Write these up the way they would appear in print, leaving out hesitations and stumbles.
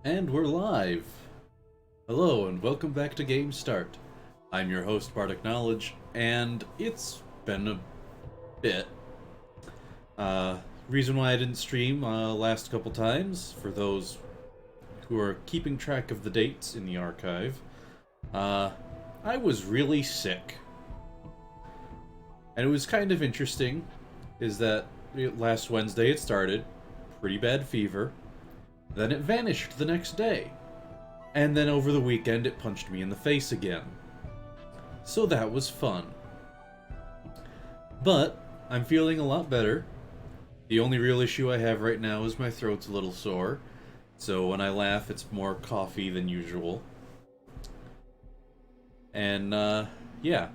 And we're live! Hello and welcome back to Game Start. I'm your host, Bardic Knowledge, and it's been a bit. Reason why I didn't stream last couple times, for those who are keeping track of the dates in the archive, I was really sick. And it was kind of interesting, is that last Wednesday it started, pretty bad fever, then it vanished the next day. And then over the weekend it punched me in the face again. So that was fun. But I'm feeling a lot better. The only real issue I have right now is my throat's a little sore. So when I laugh it's more coffee than usual. And yeah.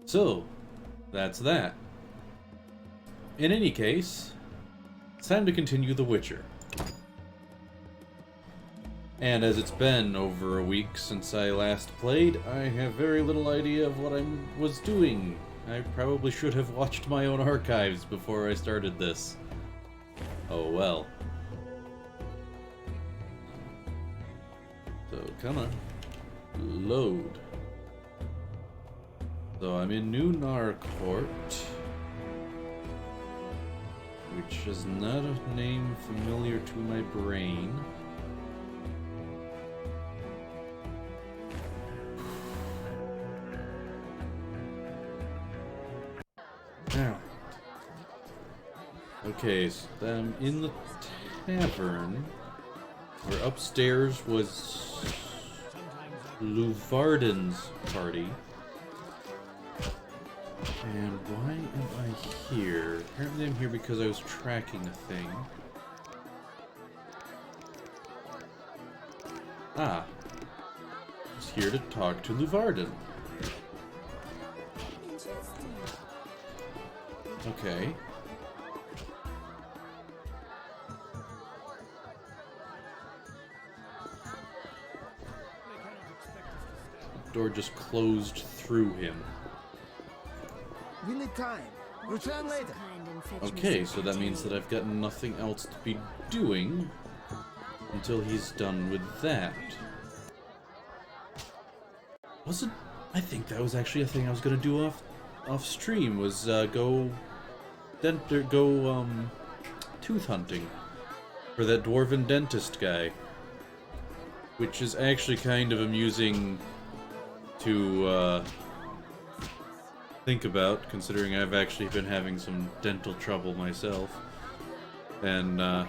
So that's that. In any case, it's time to continue The Witcher. And as it's been over a week since I last played, I have very little idea of what I was doing. I probably should have watched my own archives before I started this. Oh well. So, come on. Load. So I'm in New Narcourt, which is not a name familiar to my brain. Okay, so I'm in the tavern, where upstairs was Leuvaarden's party. And why am I here? Apparently I'm here because I was tracking a thing. Ah. I was here to talk to Leuvaarden. Okay. The door just closed through him. We need time. Return later. Okay, so that means that I've got nothing else to be doing until he's done with that. I think that was actually a thing I was gonna do off stream, was go tooth hunting for that dwarven dentist guy, which is actually kind of amusing to think about, considering I've actually been having some dental trouble myself. And I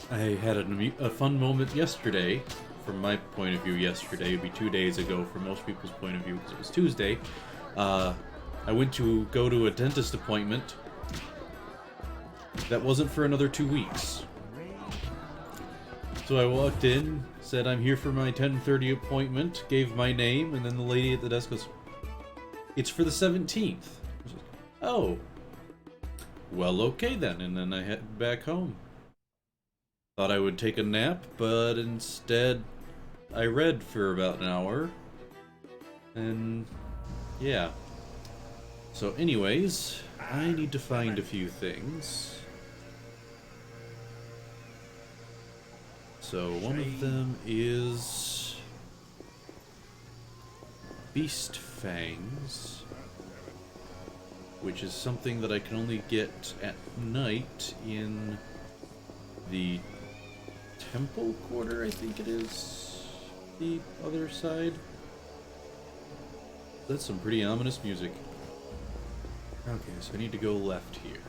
had a fun moment yesterday. From my point of view yesterday, it'd be 2 days ago from most people's point of view because it was Tuesday. I went to go to a dentist appointment that wasn't for another 2 weeks. So I walked in, said I'm here for my 10:30 appointment, gave my name, and then the lady at the desk goes, "It's for the 17th. I was like, oh. Well, okay then, and then I headed back home. Thought I would take a nap, but instead I read for about an hour. And yeah. So anyways, I need to find a few things. So one of them is Beast Fangs, which is something that I can only get at night in the Temple Quarter, I think it is, the other side. That's some pretty ominous music. Okay, so I need to go left here.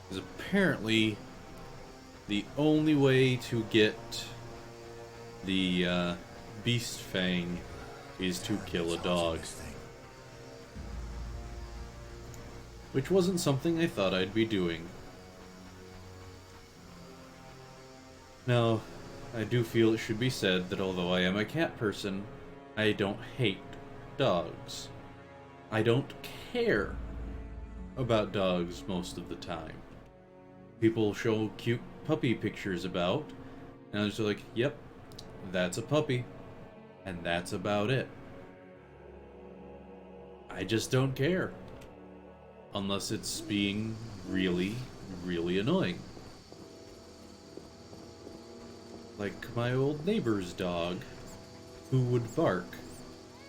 Because apparently the only way to get the Beast Fang is to kill a dog. Which wasn't something I thought I'd be doing. Now, I do feel it should be said that although I am a cat person, I don't hate dogs. I don't care about dogs most of the time. People show cute puppy pictures about, and I'm just like, yep, that's a puppy, and that's about it. I just don't care. Unless it's being really, really annoying. like my old neighbor's dog, who would bark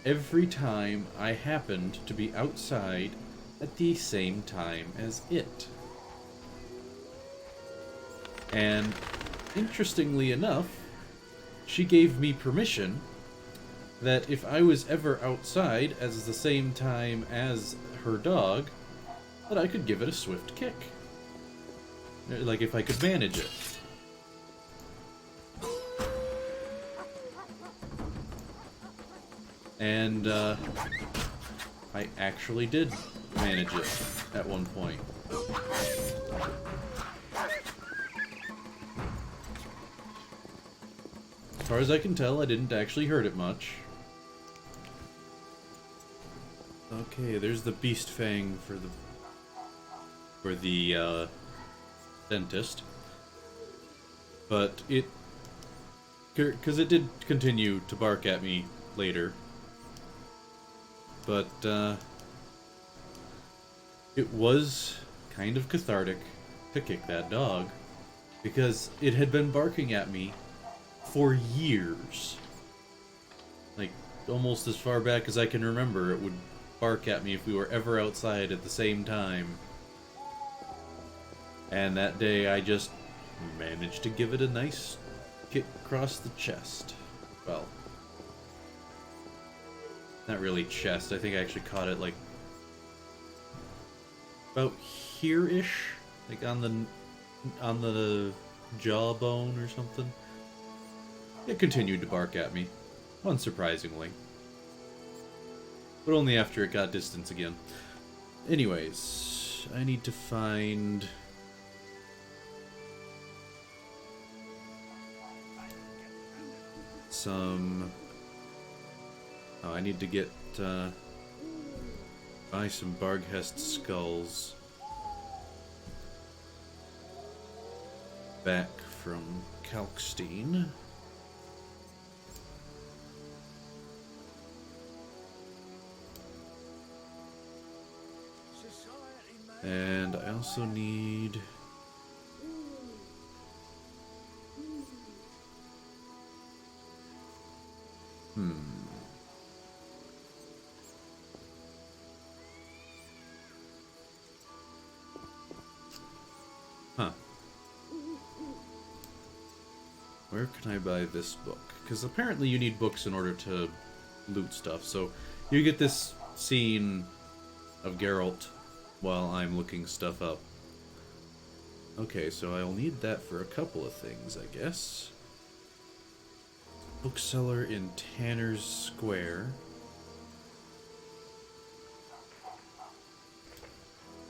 every time I happened to be outside at the same time as it. And interestingly enough, she gave me permission that if I was ever outside at the same time as her dog, that I could give it a swift kick. Like if I could manage it. And I actually did manage it at one point. As far as I can tell, I didn't actually hurt it much. Okay, there's the beast fang for the dentist. But because it did continue to bark at me later. But it was kind of cathartic to kick that dog, because it had been barking at me for years. Like, almost as far back as I can remember, it would bark at me if we were ever outside at the same time. And that day I just managed to give it a nice kick across the chest. Well, not really chest, I think I actually caught it like about here-ish, like on the jawbone or something. It continued to bark at me, unsurprisingly. But only after it got distance again. Anyways, I need to find some... Oh, I need to get, buy some Barghest skulls back from Kalkstein. And I also need... Where can I buy this book? Because apparently you need books in order to loot stuff. So you get this scene of Geralt while I'm looking stuff up. Okay, so I'll need that for a couple of things, I guess. Bookseller in Tanner's Square.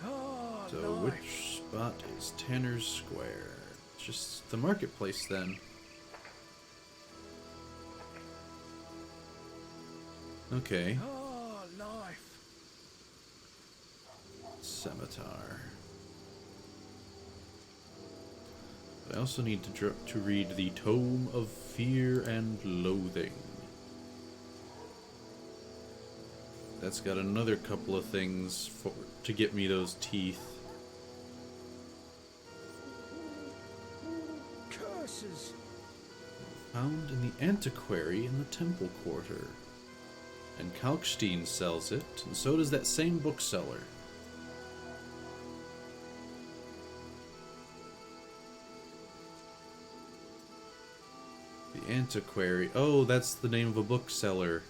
So which spot is Tanner's Square? It's just the marketplace then. Okay. Scimitar. I also need to read the Tome of Fear and Loathing. That's got another couple of things to get me those teeth. Curses. Found in the antiquary in the Temple Quarter. And Kalkstein sells it, and so does that same bookseller. The antiquary. Oh, that's the name of a bookseller.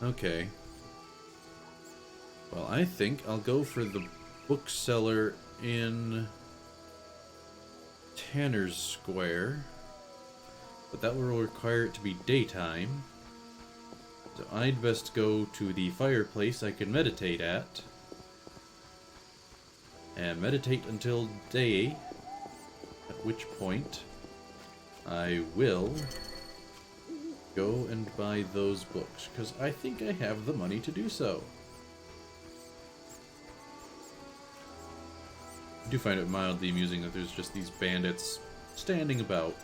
Okay. Well, I think I'll go for the bookseller in Tanner's Square. But that will require it to be daytime. So I'd best go to the fireplace I can meditate at. And meditate until day. At which point I will go and buy those books, because I think I have the money to do so. I do find it mildly amusing that there's just these bandits standing about.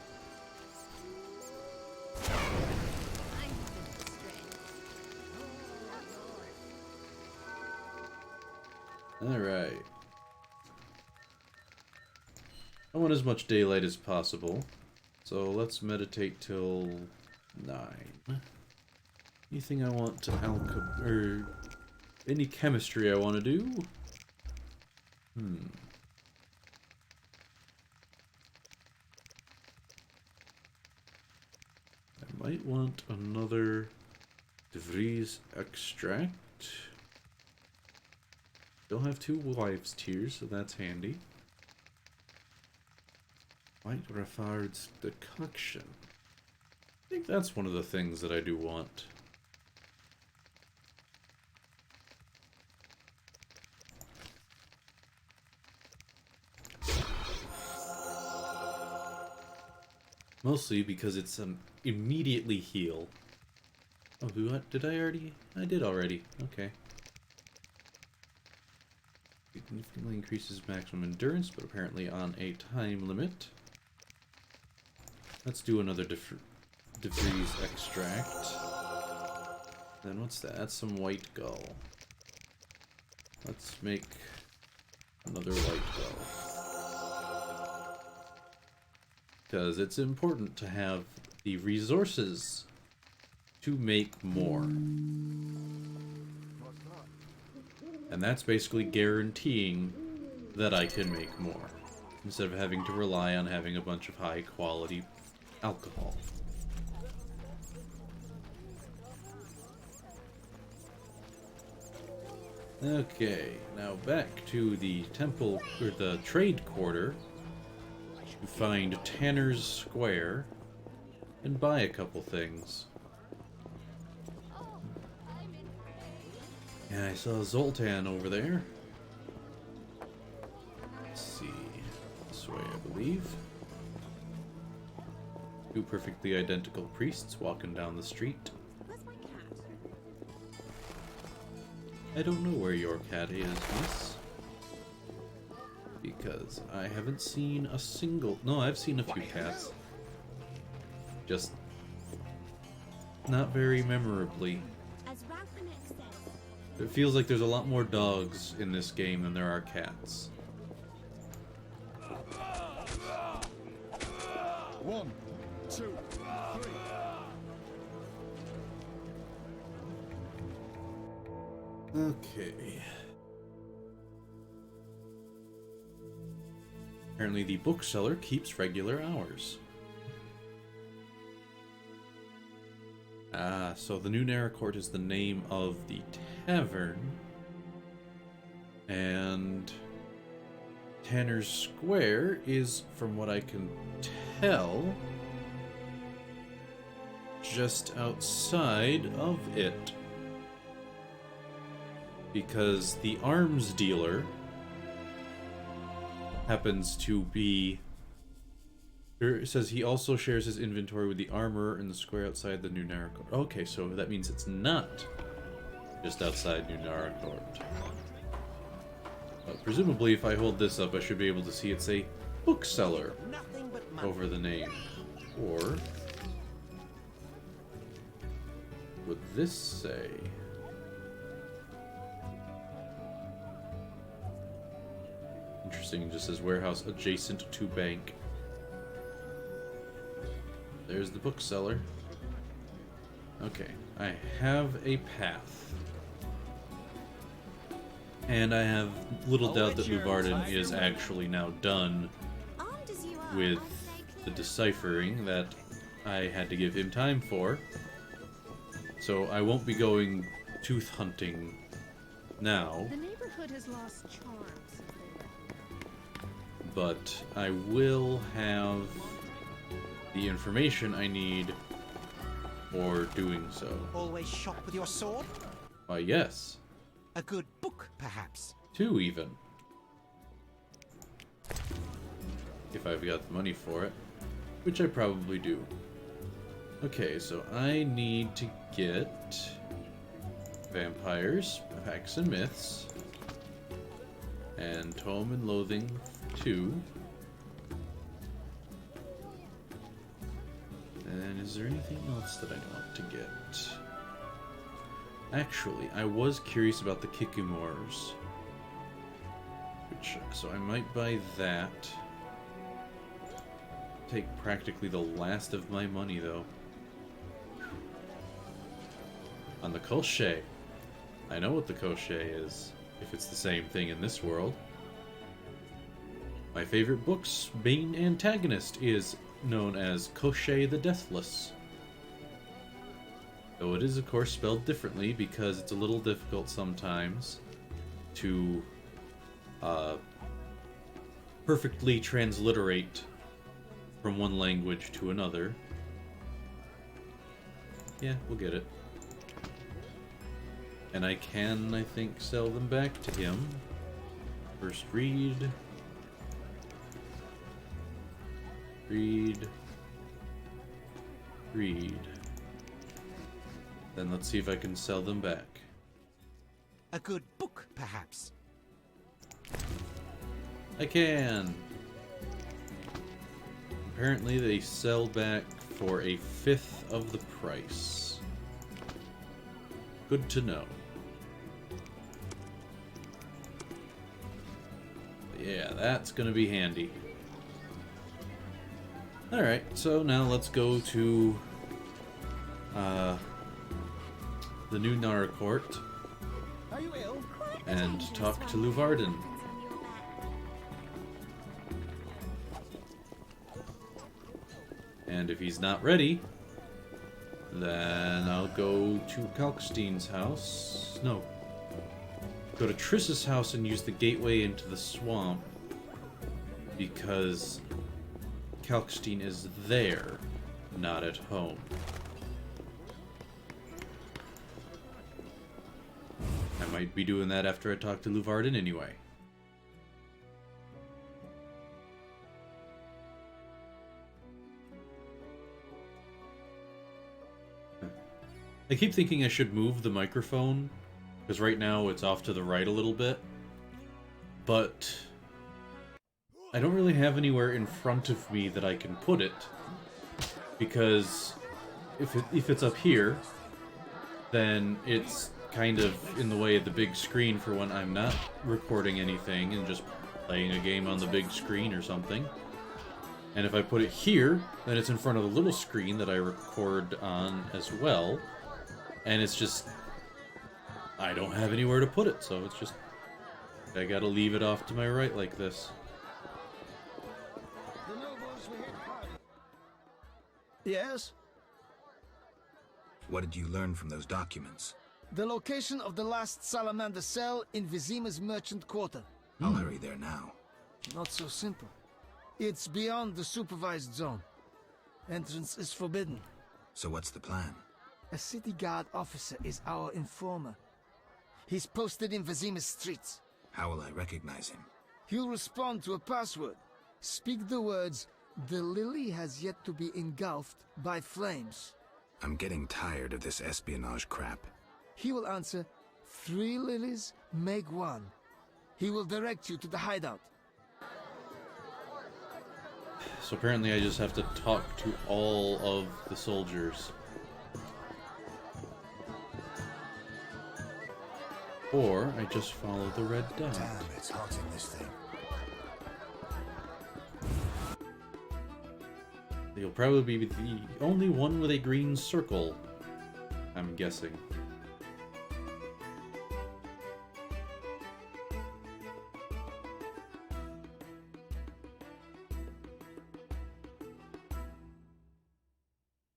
Alright. I want as much daylight as possible. So let's meditate till 9. Anything I want to or any chemistry I want to do? I might want another De Vries extract. Still have 2 wives' tears, so that's handy. White Leuvaarden's decoction. I think that's one of the things that I do want. Mostly because it's immediately heal. Oh, did I already? I did already. Okay. Significantly increases maximum endurance, but apparently on a time limit. Let's do another De Vries extract. Then what's that? That's some white gull. Let's make another white gull. Because it's important to have the resources to make more. And that's basically guaranteeing that I can make more, instead of having to rely on having a bunch of high quality alcohol. Okay, now back to the temple, or the trade quarter, to find Tanner's Square and buy a couple things. And I saw Zoltan over there. Let's see. This way, I believe. 2 perfectly identical priests walking down the street. Where's my cat? I don't know where your cat is, miss. Because I haven't seen a single... No, I've seen a few cats. Just... not very memorably. As Ralphanek says. It feels like there's a lot more dogs in this game than there are cats. 1, 2, 3. Okay. Apparently the bookseller keeps regular hours. Ah, so the New Naracourt is the name of the tavern. And Tanner's Square is, from what I can tell, just outside of it. Because the arms dealer happens to be... It says he also shares his inventory with the armorer in the square outside the New Naracourt. Okay, so that means it's not just outside New Naracourt. Presumably, if I hold this up, I should be able to see it's a bookseller over the name. Or would this say... Interesting, it just says warehouse adjacent to bank. There's the bookseller. Okay, I have a path. And I have little doubt that Leuvaarden is actually now done with the deciphering that I had to give him time for. So I won't be going tooth hunting now. The neighborhood has lost charms. But I will have the information I need for doing so. Always shop with your sword? Why, yes. A good book, perhaps? 2 even. If I've got the money for it. Which I probably do. Okay, so I need to get Vampires, Facts and Myths, and Tome and Loathing 2. And is there anything else that I want to get? Actually, I was curious about the Kikimores. So I might buy that. take practically the last of my money, though. On the crochet. I know what the crochet is, if it's the same thing in this world. My favorite book's main antagonist is known as Crochet the Deathless. Though it is, of course, spelled differently because it's a little difficult sometimes to perfectly transliterate from one language to another. Yeah, we'll get it. And I can, I think, sell them back to him. First read. Read. Read. Then let's see if I can sell them back. A good book, perhaps. I can! Apparently they sell back for a fifth of the price. Good to know. Yeah, that's gonna be handy. Alright, so now let's go to the new Nara court Are you ill? and talk to Leuvaarden. And if he's not ready, then I'll go to Kalkstein's house. No. Go to Triss's house and use the gateway into the swamp. Because Kalkstein is there, not at home. I might be doing that after I talk to Leuvaarden anyway. I keep thinking I should move the microphone, because right now it's off to the right a little bit, but I don't really have anywhere in front of me that I can put it, because if it's up here, then it's kind of in the way of the big screen for when I'm not recording anything and just playing a game on the big screen or something. And if I put it here, then it's in front of the little screen that I record on as well. And it's just, I don't have anywhere to put it, so it's just, I gotta leave it off to my right like this. Yes? What did you learn from those documents? The location of the last salamander cell in Vizima's merchant quarter. I'll hurry there now. Not so simple. It's beyond the supervised zone. Entrance is forbidden. So what's the plan? A city guard officer is our informer. He's posted in Vizima's streets. How will I recognize him? He'll respond to a password. Speak the words, "The lily has yet to be engulfed by flames." I'm getting tired of this espionage crap. He will answer, "3 lilies make 1." He will direct you to the hideout. So apparently I just have to talk to all of the soldiers. Or I just follow the red dot. Damn, it's hot in this thing. You'll probably be the only one with a green circle, I'm guessing.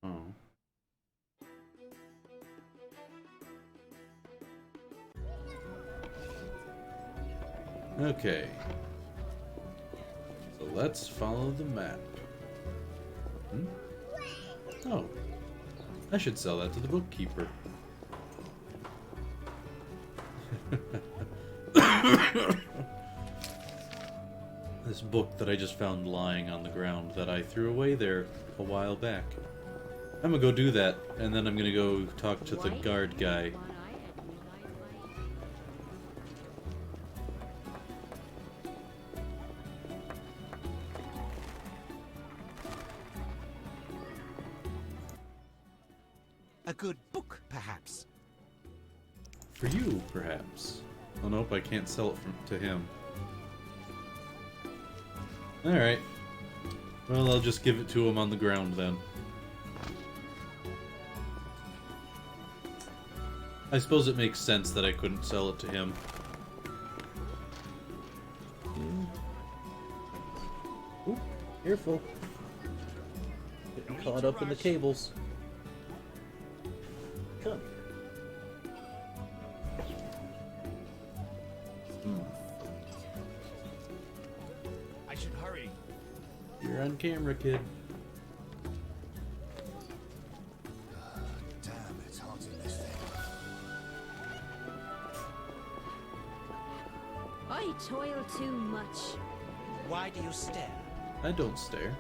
Oh. Okay. So let's follow the map. Oh. I should sell that to the bookkeeper. This book that I just found lying on the ground that I threw away there a while back. I'm gonna go do that, and then I'm gonna go talk to the guard guy. A good book, perhaps. For you, perhaps. Oh nope, I can't sell it to him. Alright. Well, I'll just give it to him on the ground then. I suppose it makes sense that I couldn't sell it to him. Ooh, careful. Getting caught up in the cables. Come. I should hurry. You're on camera, kid. Damn, it's hot in this thing. I toil too much. Why do you stare? I don't stare.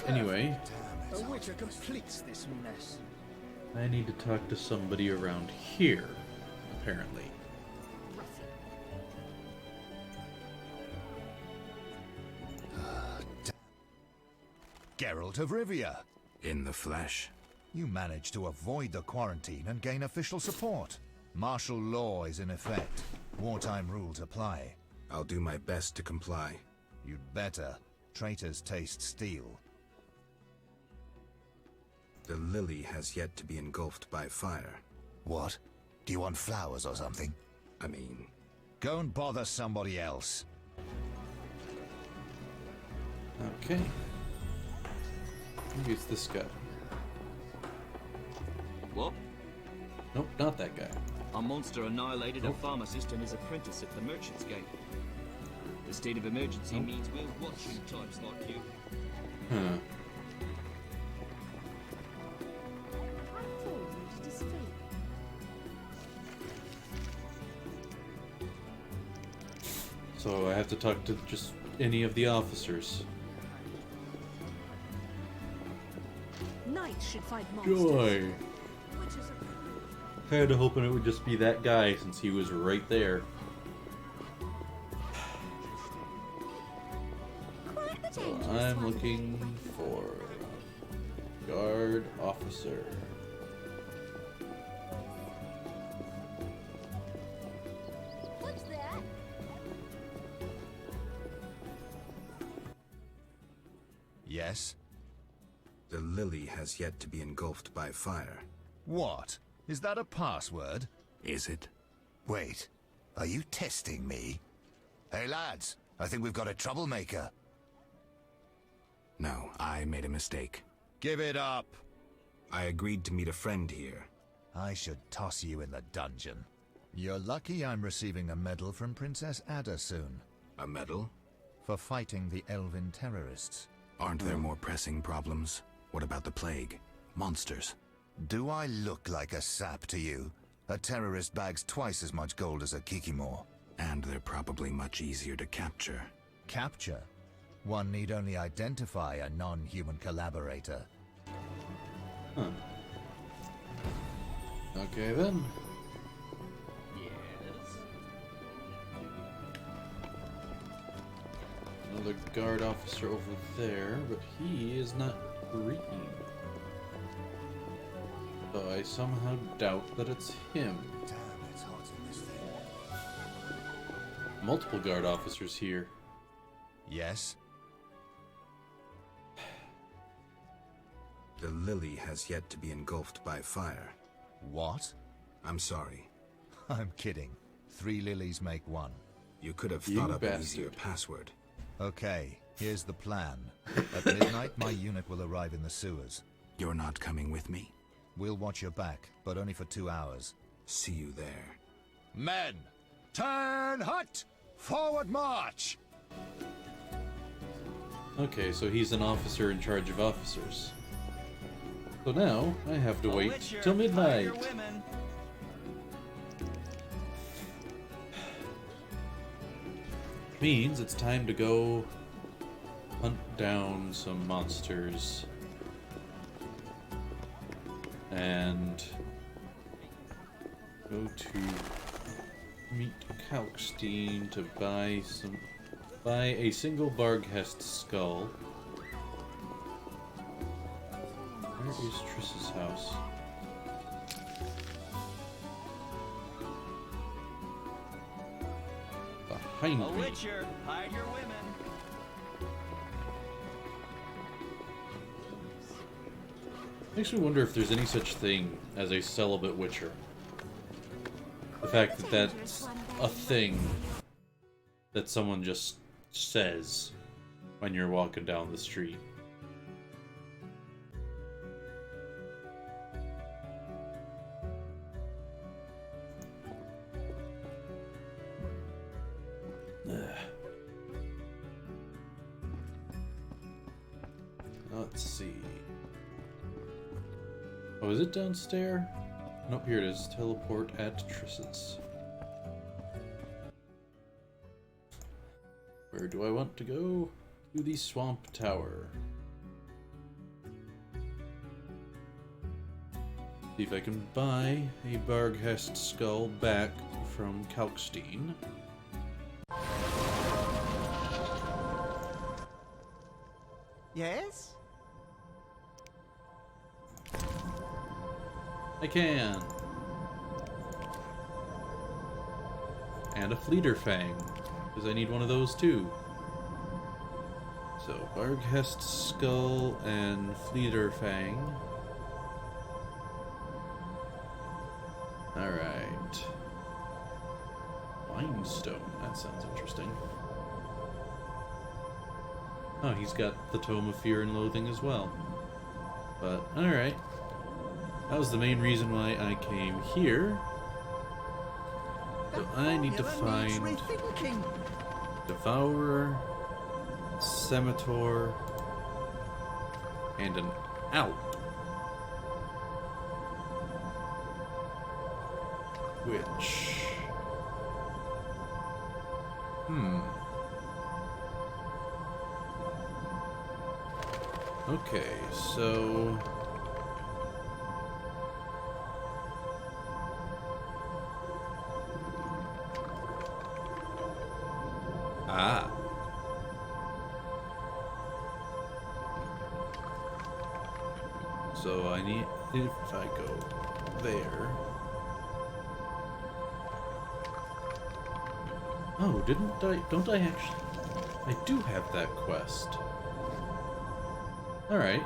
Anyway, A witcher completes this mess. I need to talk to somebody around here, apparently. Geralt of Rivia. In the flesh. You managed to avoid the quarantine and gain official support. Martial law is in effect. Wartime rules apply. I'll do my best to comply. You'd better. Traitors taste steel. The lily has yet to be engulfed by fire. What? Do you want flowers or something? I mean, Go and bother somebody else. Okay. Maybe it's this guy. What? Nope, not that guy. A monster annihilated a Nope. pharmacist and his apprentice at the Merchant's Gate. The state of emergency means we're watching types like you. Huh. I forged his fate. So I have to talk to just any of the officers. Knights should fight monsters. Joy! Witches are I had hoping it would just be that guy since he was right there. quite the So dangerous I'm one. looking for guard officer. What's that? Yes? the lily has yet to be engulfed by fire. What? Is that a password? Is it? Wait, are you testing me? Hey lads, I think we've got a troublemaker. No, I made a mistake. Give it up! I agreed to meet a friend here. I should toss you in the dungeon. You're lucky I'm receiving a medal from Princess Ada soon. A medal? For fighting the Elven terrorists. Aren't there more pressing problems? What about the plague? Monsters? Do I look like a sap to you? A terrorist bags twice as much gold as a Kikimor. And they're probably much easier to capture. Capture? One need only identify a non-human collaborator. Huh. Okay then. Yes. Another guard officer over there, but he is not green. So I somehow doubt that it's him. Damn, it's hot in this thing. Multiple guard officers here. Yes? The lily has yet to be engulfed by fire. What? I'm sorry. I'm kidding. 3 lilies make 1. You could have You thought up an bastard. easier password. Okay, here's the plan. At midnight, my unit will arrive in the sewers. You're not coming with me? We'll watch your back, but only for 2 hours. See you there. Men! Turn hut! Forward march! Okay, so he's an officer in charge of officers. So now I have to wait till midnight. Means it's time to go hunt down some monsters and go to meet Kalkstein to buy a single Barghest skull. Where is Triss's house? Behind me. Witcher, hide your women. Makes me wonder if there's any such thing as a celibate witcher. The fact that that's a thing that someone just says when you're walking down the street. Let's see. Oh, is it downstairs? Nope, here it is. Teleport at Triss's. Where do I want to go? To the Swamp Tower. See if I can buy a Barghest skull back from Kalkstein. Yes? I can. And a Fleeter Fang, because I need one of those too. So, Barghest Skull and Fleeter Fang. Alright. Limestone, that sounds interesting. Oh, he's got the Tome of Fear and Loathing as well. But, alright. That was the main reason why I came here. So I need to find Devourer, Scimitar, and an Alp. Which... Okay, so... Ah. So I need, if I go there. Oh, don't I actually, I do have that quest. Alright.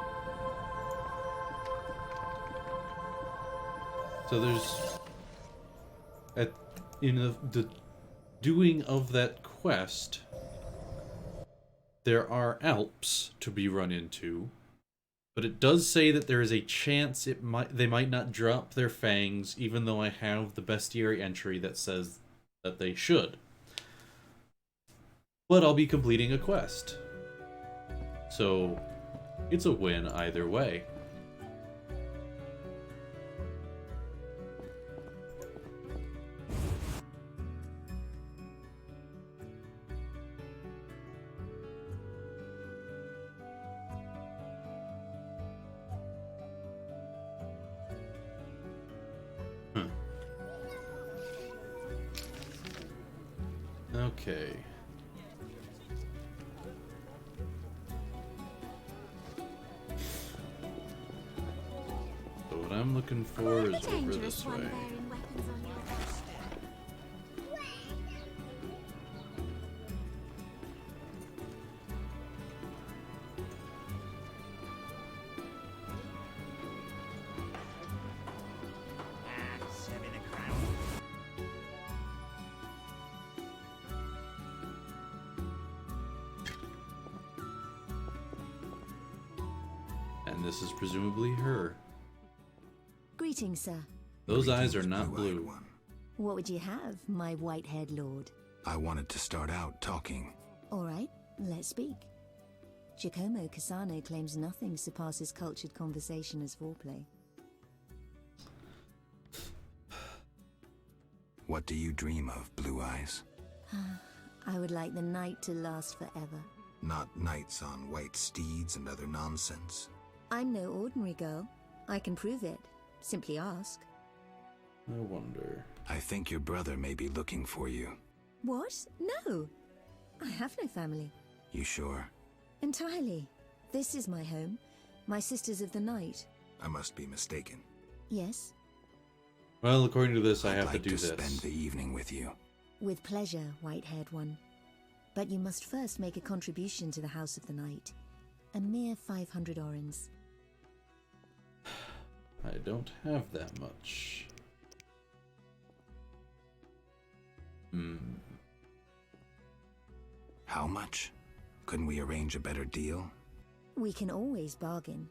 So there's, in the doing of that quest, there are Alps to be run into, but it does say that there is a chance they might not drop their fangs, even though I have the bestiary entry that says that they should. But I'll be completing a quest, so it's a win either way. Okay. So what I'm looking for is over this way. And this is presumably her. Greetings, sir. Those eyes are not blue. One. What would you have, my white-haired lord? I wanted to start out talking. All right, let's speak. Giacomo Cassano claims nothing surpasses cultured conversation as foreplay. What do you dream of, Blue Eyes? I would like the night to last forever. Not knights on white steeds and other nonsense. I'm no ordinary girl. I can prove it. Simply ask. I wonder. I think your brother may be looking for you. What? No. I have no family. You sure? Entirely. This is my home. My sisters of the night. I must be mistaken. Yes? Well, according to this, I I'd have like to do this. Spend the evening with you. With pleasure, white-haired one. But you must first make a contribution to the House of the Night. A mere 500 orens. I don't have that much. How much? Couldn't we arrange a better deal? We can always bargain.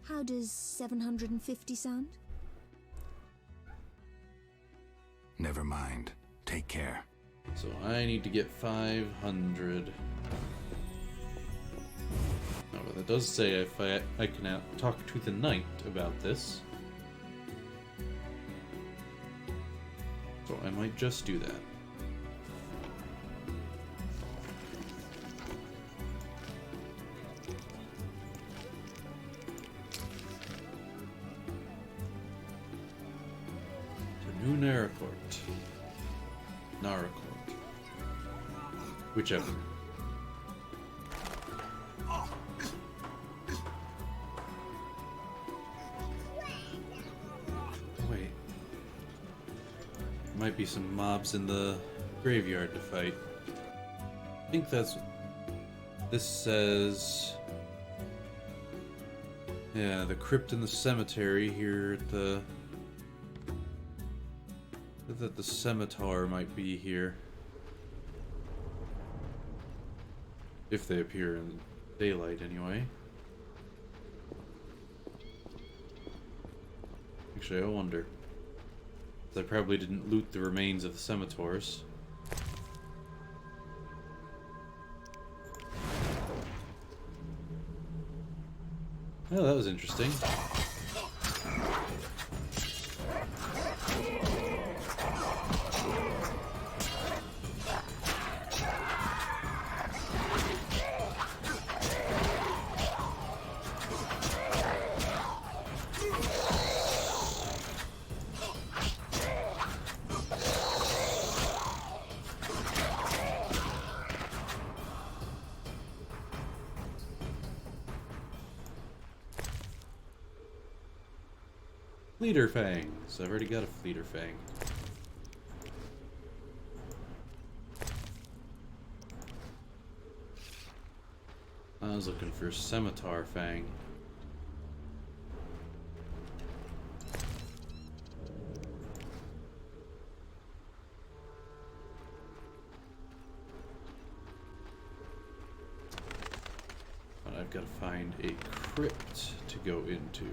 How does 750 sound? Never mind. Take care. So I need to get 500. Oh, but that does say if I can talk to the knight about this. So I might just do that. To New Naracourt. Naracourt. Whichever. Wait. Might be some mobs in the graveyard to fight. I think that's what this says. Yeah, the crypt in the cemetery here at the... that the scimitar might be here. If they appear in daylight, anyway. Actually, I wonder. I probably didn't loot the remains of the scimitars. Oh, that was interesting. Fleeter fangs. I've already got a fleeter fang. I was looking for scimitar fang. But I've got to find a crypt to go into.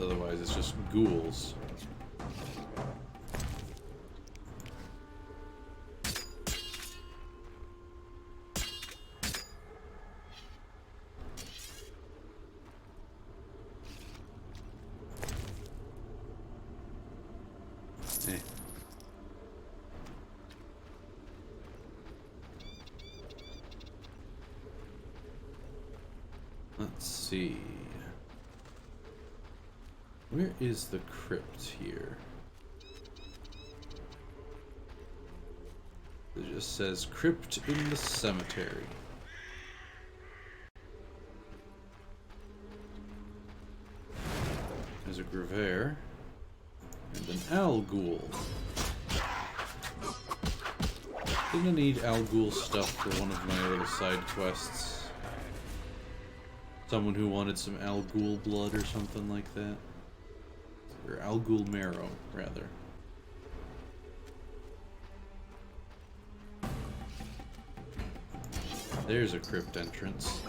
Otherwise, it's just ghouls. Eh. Let's see. Where is the crypt here? It just says crypt in the cemetery. There's a Gravaire and an Al Ghul. Didn't I need Al Ghul stuff for one of my little side quests? Someone who wanted some Al Ghul blood or something like that. Or Al Ghul marrow, rather. There's a crypt entrance.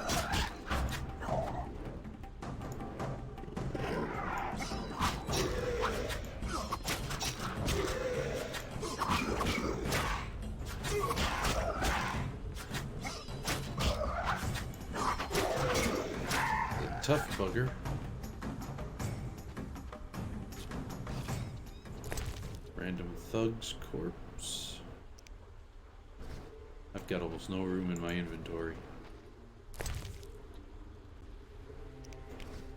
A tough bugger. Random thug's corpse. I've got almost no room in my inventory.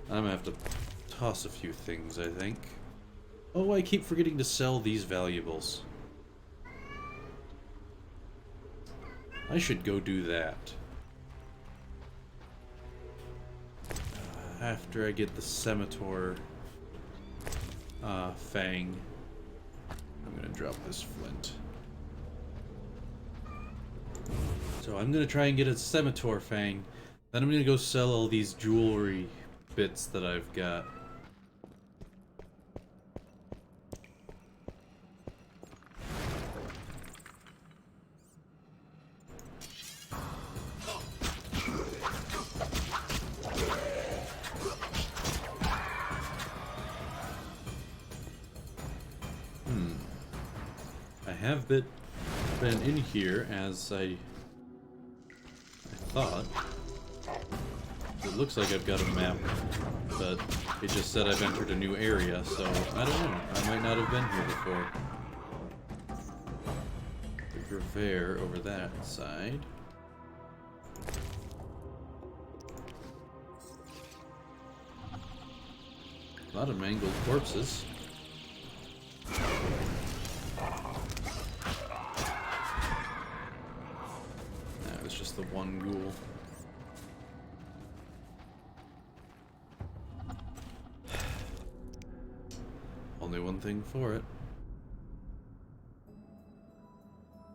I'm gonna have to toss a few things, I think. Oh, I keep forgetting to sell these valuables. I should go do that. After I get the scimitar fang. I'm gonna drop this flint. So I'm gonna try and get a Scimitar Fang. Then I'm gonna go sell all these jewelry bits that I've got. I have been in here as I thought. It looks like I've got a map, but it just said I've entered a new area, so I don't know. I might not have been here before. The Gravaire over that side. A lot of mangled corpses. That was just the one ghoul. Only one thing for it.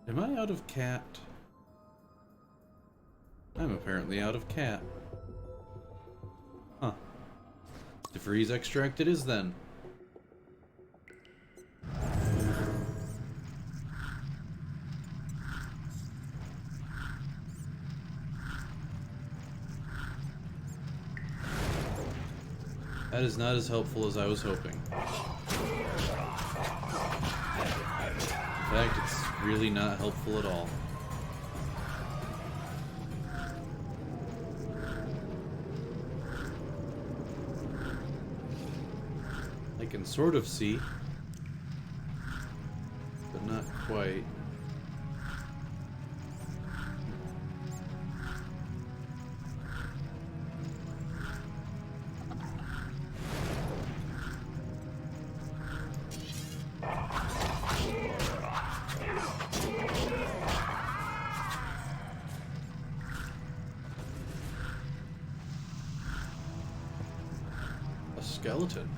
Am I out of cat? I'm apparently out of cat. Huh. DeVries extract it is then. That is not as helpful as I was hoping. In fact, it's really not helpful at all. I can sort of see, but not quite. A skeleton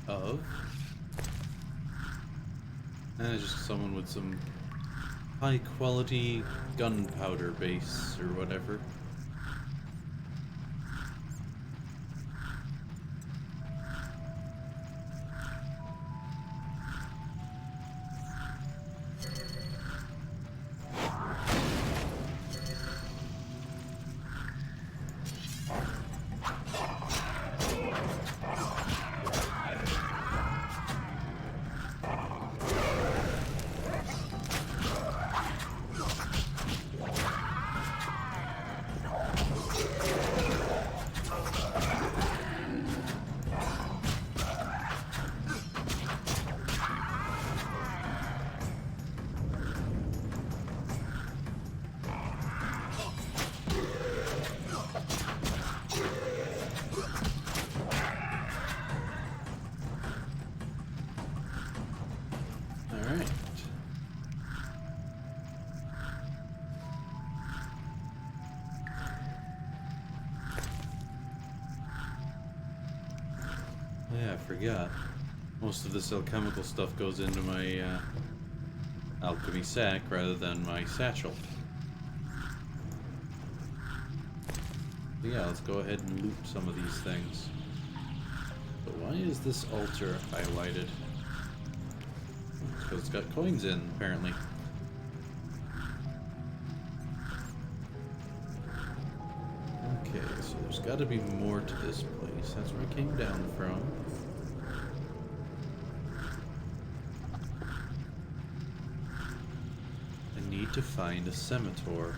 of just someone with some high quality gunpowder base or whatever. Alright. Oh yeah, I forgot. Most of this alchemical stuff goes into my alchemy sack rather than my satchel. But yeah, let's go ahead and loot some of these things. But why is this altar highlighted? Because it's got coins in, apparently. Okay, so there's got to be more to this place. That's where I came down from. I need to find a scimitar.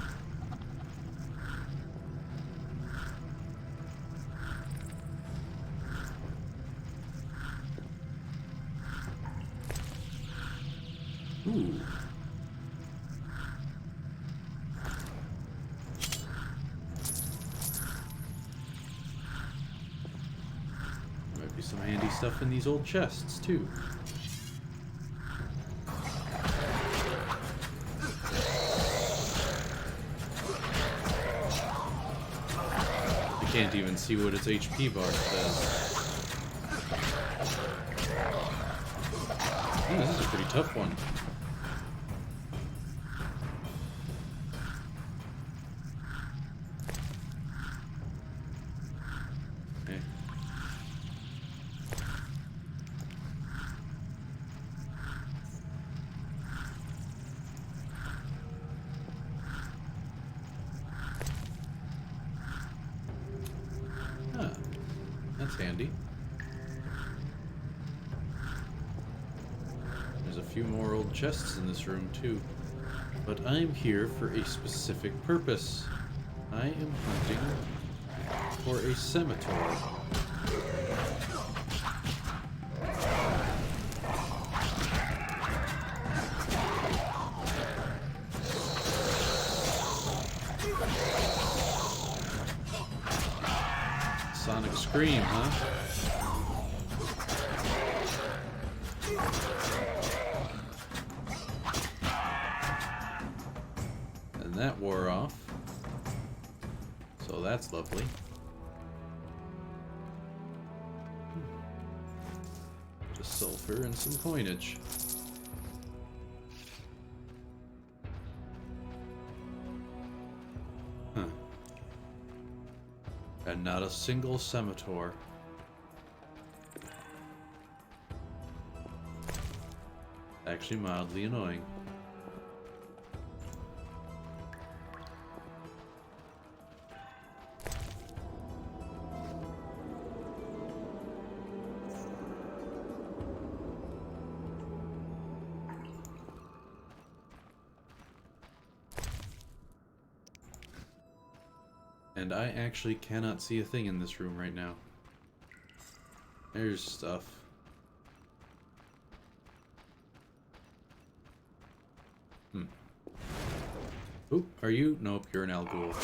Ooh. There might be some handy stuff in these old chests, too. I can't even see what its HP bar says. Oh, this is a pretty tough one. handy. There's a few more old chests in this room too. But I'm here for a specific purpose. I am hunting for a scimitar. Sonic Scream, huh? And that wore off. So that's lovely. Just sulfur and some coinage. Huh. And not a single scimitar. Actually mildly annoying. And I actually cannot see a thing in this room right now. There's stuff. Oop, are you? Nope, you're an Al-Ghul.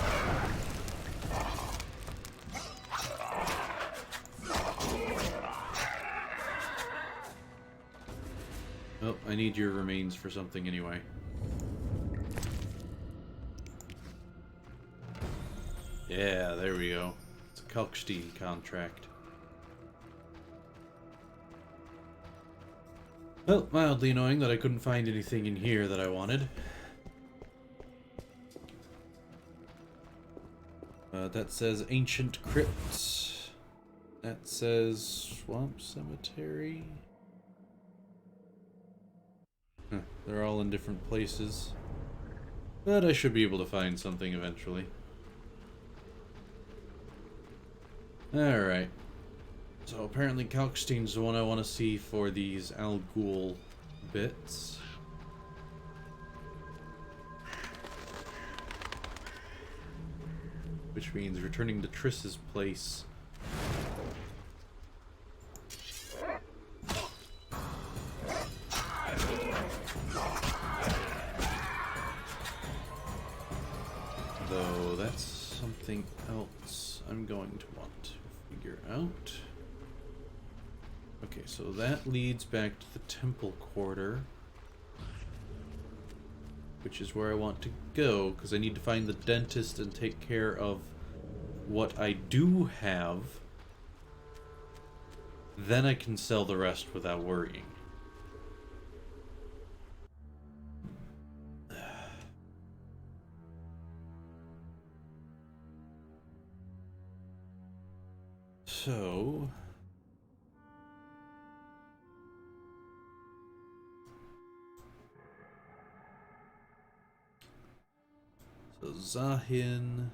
Oh, I need your remains for something anyway. Yeah, there we go. It's a Kalkstein contract. Well, mildly annoying that I couldn't find anything in here that I wanted. That says Ancient Crypts. That says Swamp Cemetery. Huh, they're all in different places. But I should be able to find something eventually. Alright. So apparently Kalkstein's the one I want to see for these Al-Ghul bits. Which means returning to Triss's place. Though that's something else I'm going to want to figure out. Okay, so that leads back to the temple quarter, which is where I want to go, because I need to find the dentist and take care of what I do have. Then I can sell the rest without worrying. So... Zahin...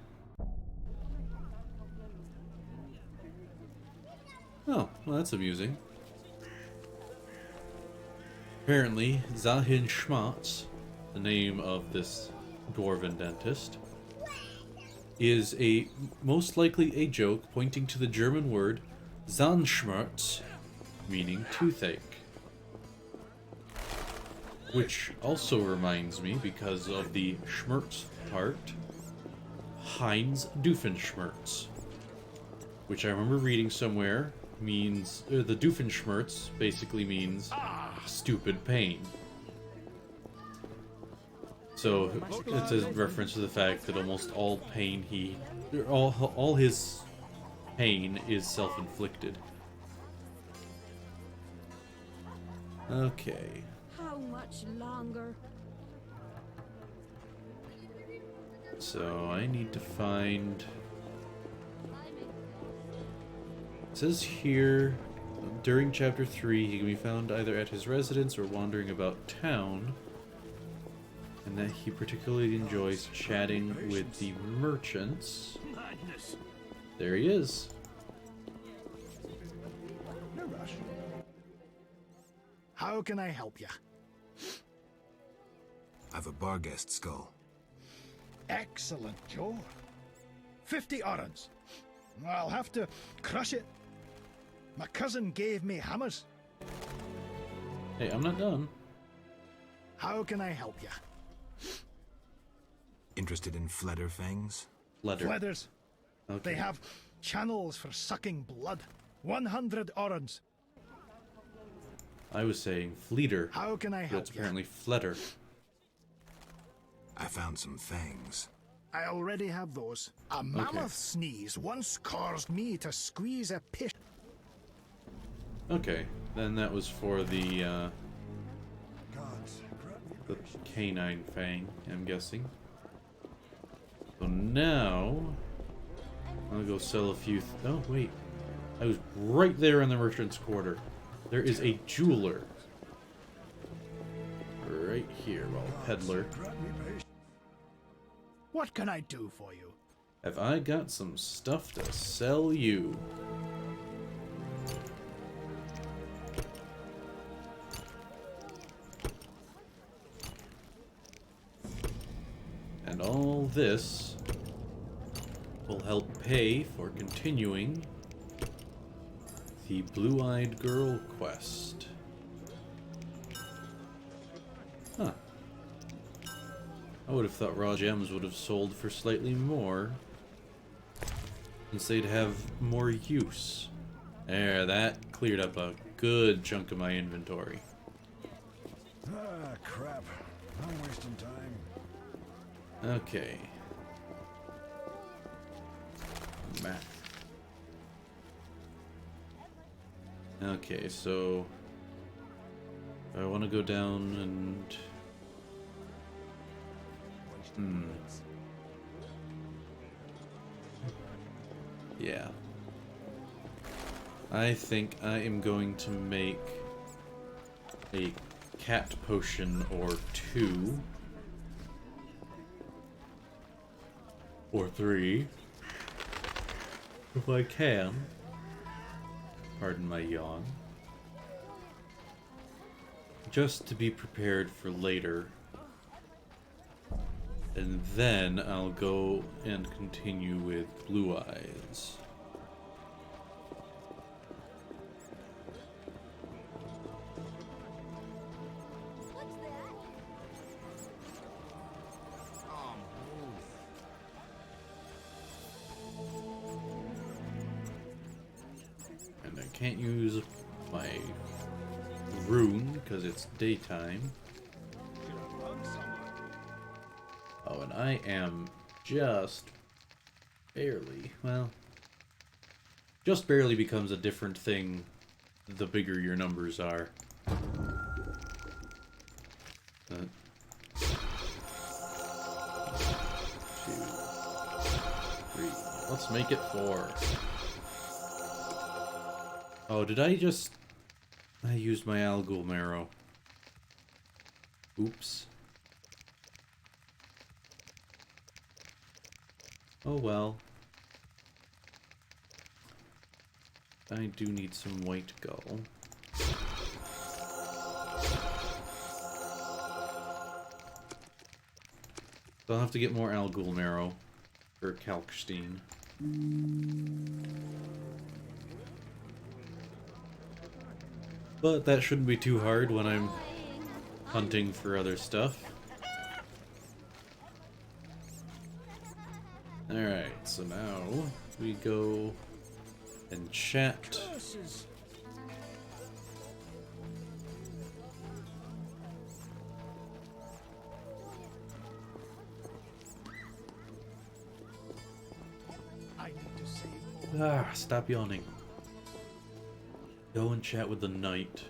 Oh, well that's amusing. Apparently, Zahin Schmatz, the name of this dwarven dentist, is most likely a joke pointing to the German word Zahnschmerz, meaning toothache. Which also reminds me, because of the Schmerz part, Heinz Doofenshmirtz, which I remember reading somewhere means, the Doofenshmirtz basically means stupid pain. So it's a reference to the fact that almost all pain all his pain is self-inflicted. Okay. How much longer? So I need to find... It says here, during chapter 3, he can be found either at his residence or wandering about town, and that he particularly enjoys chatting with the merchants. There he is. How can I help you? I've a Barghest skull. Excellent, Joe. 50 orens. I'll have to crush it. My cousin gave me hammers. Hey, I'm not done. How can I help you? Interested in Fledder fangs? Letter. Fledders. Okay. They have channels for sucking blood. 100 orens. I was saying fleeter. How can I But help it's you? apparently fletter. I found some fangs. I already have those. A mammoth sneeze once caused me to squeeze a pish. Okay, then that was for the canine fang, I'm guessing. So now I'll go sell a few. Oh wait, I was right there in the merchant's quarter. There is a jeweler right here. Well, peddler. What can I do for you? Have I got some stuff to sell you? And all this will help pay for continuing the Blue-Eyed Girl quest. Huh. I would have thought raw gems would have sold for slightly more, since they'd have more use. There, that cleared up a good chunk of my inventory. Ah, crap. I'm wasting time. Okay. Map. Okay, so I want to go down and yeah. I think I am going to make a cat potion or 2 or 3 if I can. Pardon my yawn. Just to be prepared for later. And then I'll go and continue with Blue Eyes. And I can't use my rune because it's daytime. Oh, and I am just barely, well, just barely becomes a different thing the bigger your numbers are. 2, 3. Let's make it 4. Oh, did I just... I used my Algul marrow. Oops. Oh well. I do need some white gull. So I'll have to get more Algul marrow for Kalkstein. But that shouldn't be too hard when I'm hunting for other stuff. Alright, so now we go and chat. Ah, stop yawning. Go and chat with the knight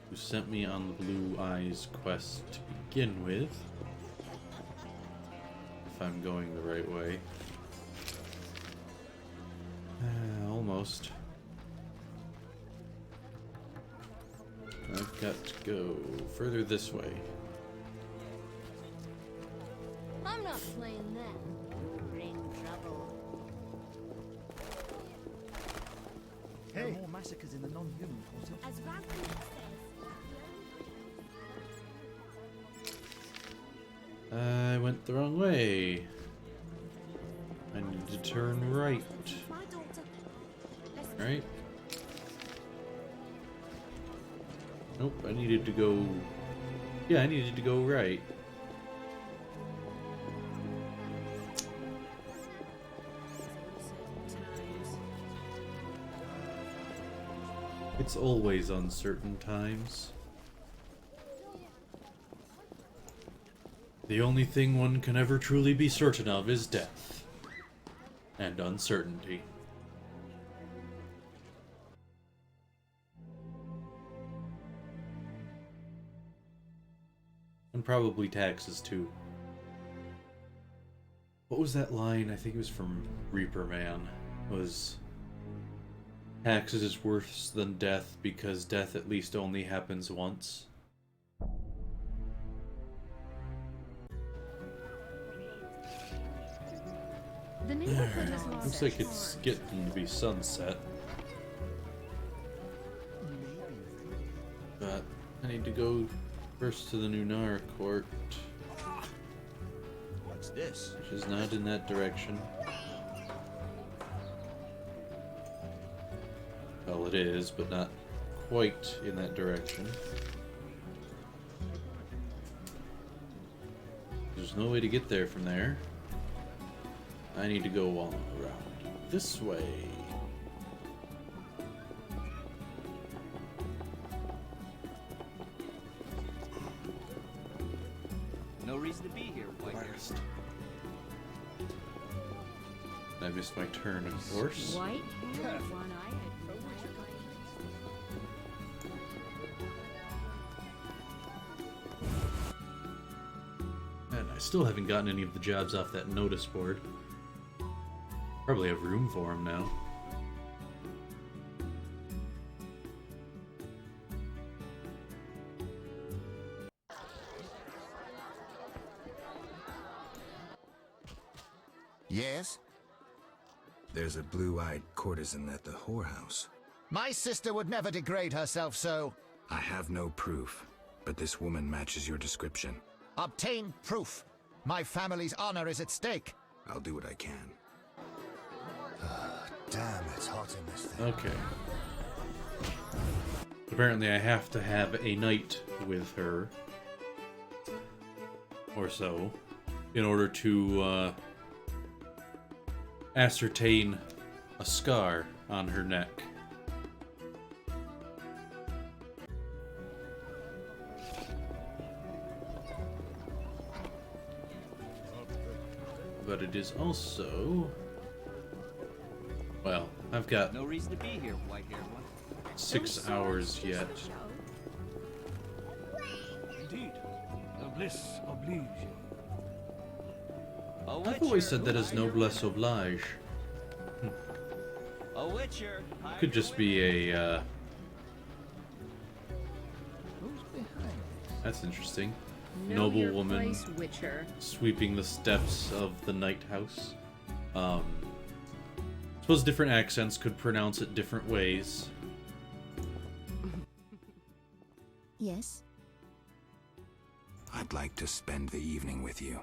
who sent me on the Blue Eyes quest to begin with. If I'm going the right way. Almost. I've got to go further this way. I'm not playing that. Bring trouble. Hey. More massacres in the non-human quarter. As Vampire says, I went the wrong way. I need to turn right. Right? Nope, I needed to go... Yeah, I needed to go right. It's always uncertain times. The only thing one can ever truly be certain of is death. And uncertainty. And probably taxes too. What was that line? I think it was from Reaper Man. Was taxes is worse than death because death at least only happens once. The neighborhood has lost. Looks like it's getting to be sunset. But I need to go first to the Nunar court. What's this? Which is not in that direction. Well, it is, but not quite in that direction. There's no way to get there from there. I need to go all around this way. No reason to be here, Whitehair. I missed my turn, of course. White hair, one-eyed. And I still haven't gotten any of the jobs off that notice board. Probably have room for them now. Yes? There's a blue-eyed courtesan at the whorehouse. My sister would never degrade herself so. I have no proof, but this woman matches your description. Obtain proof. My family's honor is at stake. I'll do what I can. Damn, it's hot in this thing. Okay. Apparently I have to have a night with her. Or so. In order to, ascertain a scar on her neck. But it is also... Well, I've got No reason to be here, white-haired one. 6 hours yet. Indeed. Noblesse oblige. I've always said that as noblesse oblige. A witcher. Could just be a, Who's behind? That's interesting. Know Noble your woman place, Witcher. sweeping the steps of the night house. Suppose different accents could pronounce it different ways. Yes, I'd like to spend the evening with you.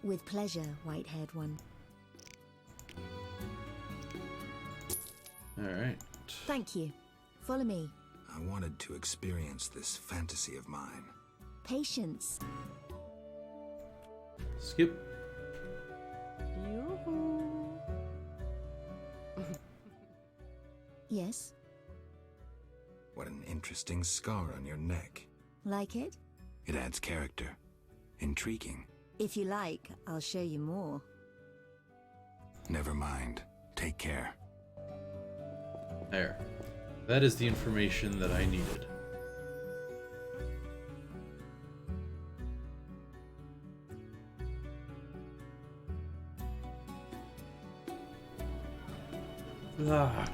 with pleasure, white-haired one. Alright. Thank you. Follow me. I wanted to experience this fantasy of mine. Patience. Skip. Yoo-hoo. Yes, What an interesting scar on your neck. like it? It adds character. Intriguing. If you like, I'll show you more. Never mind. Take care. There. That is the information that I needed. Ah.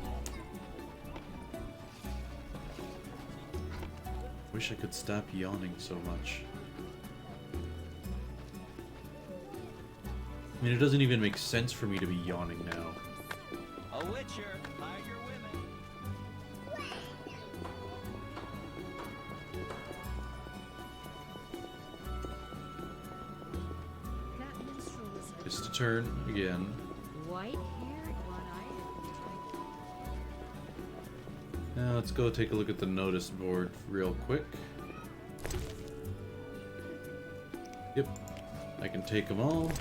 Wish I could stop yawning so much. I mean, it doesn't even make sense for me to be yawning now. A witcher. Hide your women. gets to turn again. White-haired one-eyed. Now let's go take a look at the notice board real quick. Yep, I can take them all.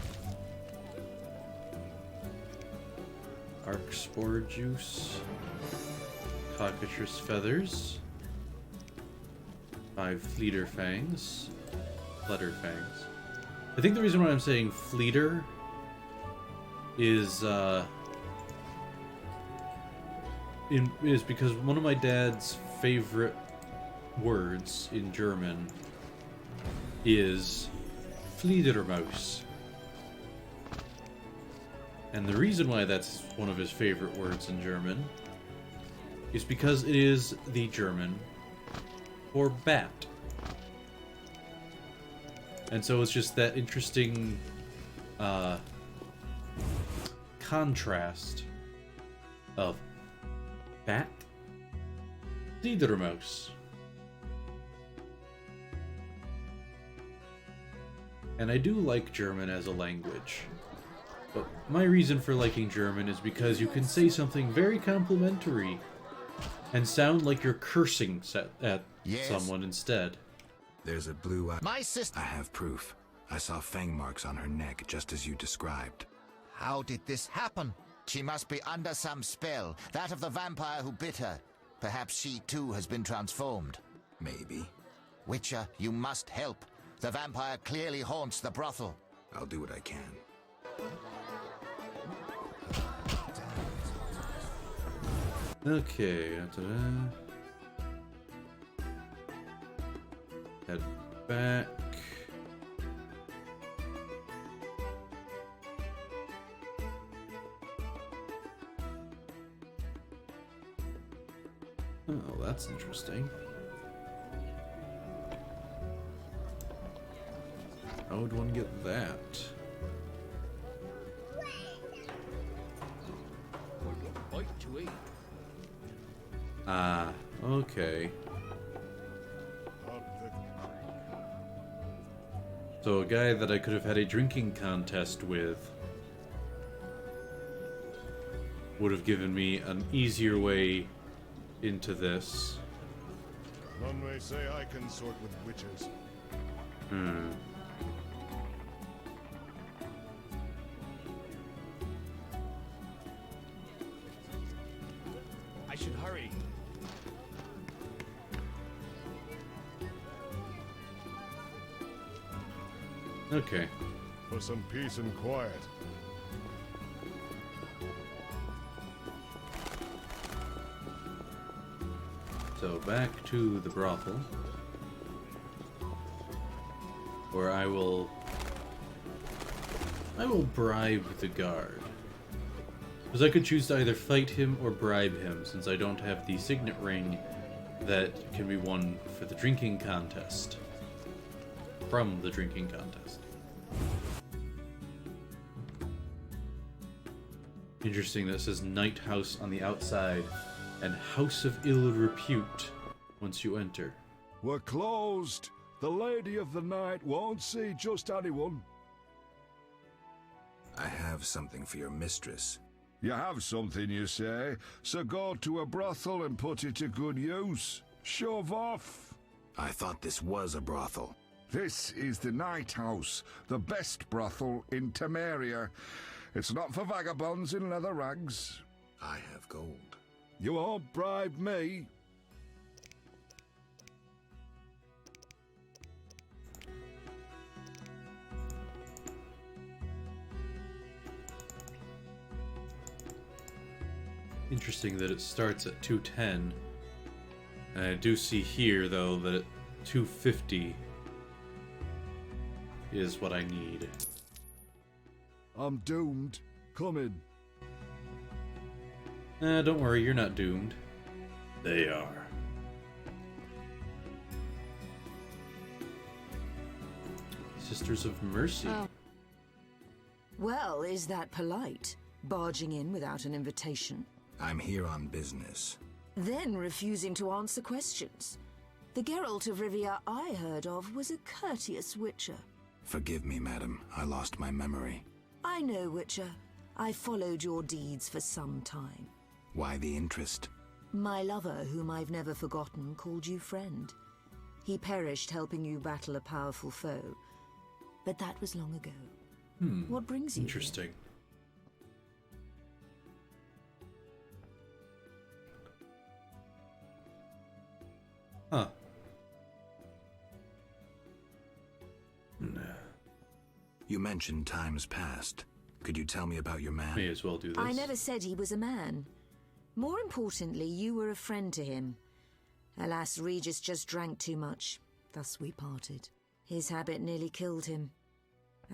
Arc spore juice, cockatrice feathers, 5 fleeter fangs, flutter fangs. I think the reason why I'm saying fleeter is because one of my dad's favorite words in German is Fledermaus. And the reason why that's one of his favorite words in German is because it is the German for bat. And so it's just that interesting contrast of bat, Fledermaus. And I do like German as a language. But my reason for liking German is because you can say something very complimentary and sound like you're cursing at someone instead. There's a blue eye. My sister. I have proof. I saw fang marks on her neck, just as you described. How did this happen? She must be under some spell, that of the vampire who bit her. Perhaps she too has been transformed. Maybe. Witcher, you must help. The vampire clearly haunts the brothel. I'll do what I can. Okay, head back. Oh, that's interesting. How would one get that? Ah, okay. So a guy that I could have had a drinking contest with would have given me an easier way into this. None may say I consort with witches. I should hurry. Okay. For some peace and quiet. So back to the brothel, where I will bribe the guard. Because I could choose to either fight him or bribe him, since I don't have the signet ring that can be won for the drinking contest. From the drinking contest. Interesting that it says Night House on the outside and House of Ill Repute once you enter. We're closed. The Lady of the Night won't see just anyone. I have something for your mistress. You have something, you say? So go to a brothel and put it to good use. Shove off. I thought this was a brothel. This is the Night House, the best brothel in Temeria. It's not for vagabonds in leather rags. I have gold. You won't bribe me. Interesting that it starts at 210. And I do see here, though, that 250 is what I need. I'm doomed. Come in. Don't worry, you're not doomed. They are. Sisters of Mercy. Oh. Well, is that polite? Barging in without an invitation? I'm here on business. Then refusing to answer questions. The Geralt of Rivia I heard of was a courteous witcher. Forgive me, madam. I lost my memory. I I know, Witcher. I followed your deeds for some time. Why the interest? My lover, whom I've never forgotten, called you friend. He perished helping you battle a powerful foe. But that was long ago. What brings you Interesting. here? Huh. You mentioned times past. Could you tell me about your man? May as well do this. I never said he was a man. More importantly, you were a friend to him. Alas, Regis just drank too much. Thus we parted. His habit nearly killed him.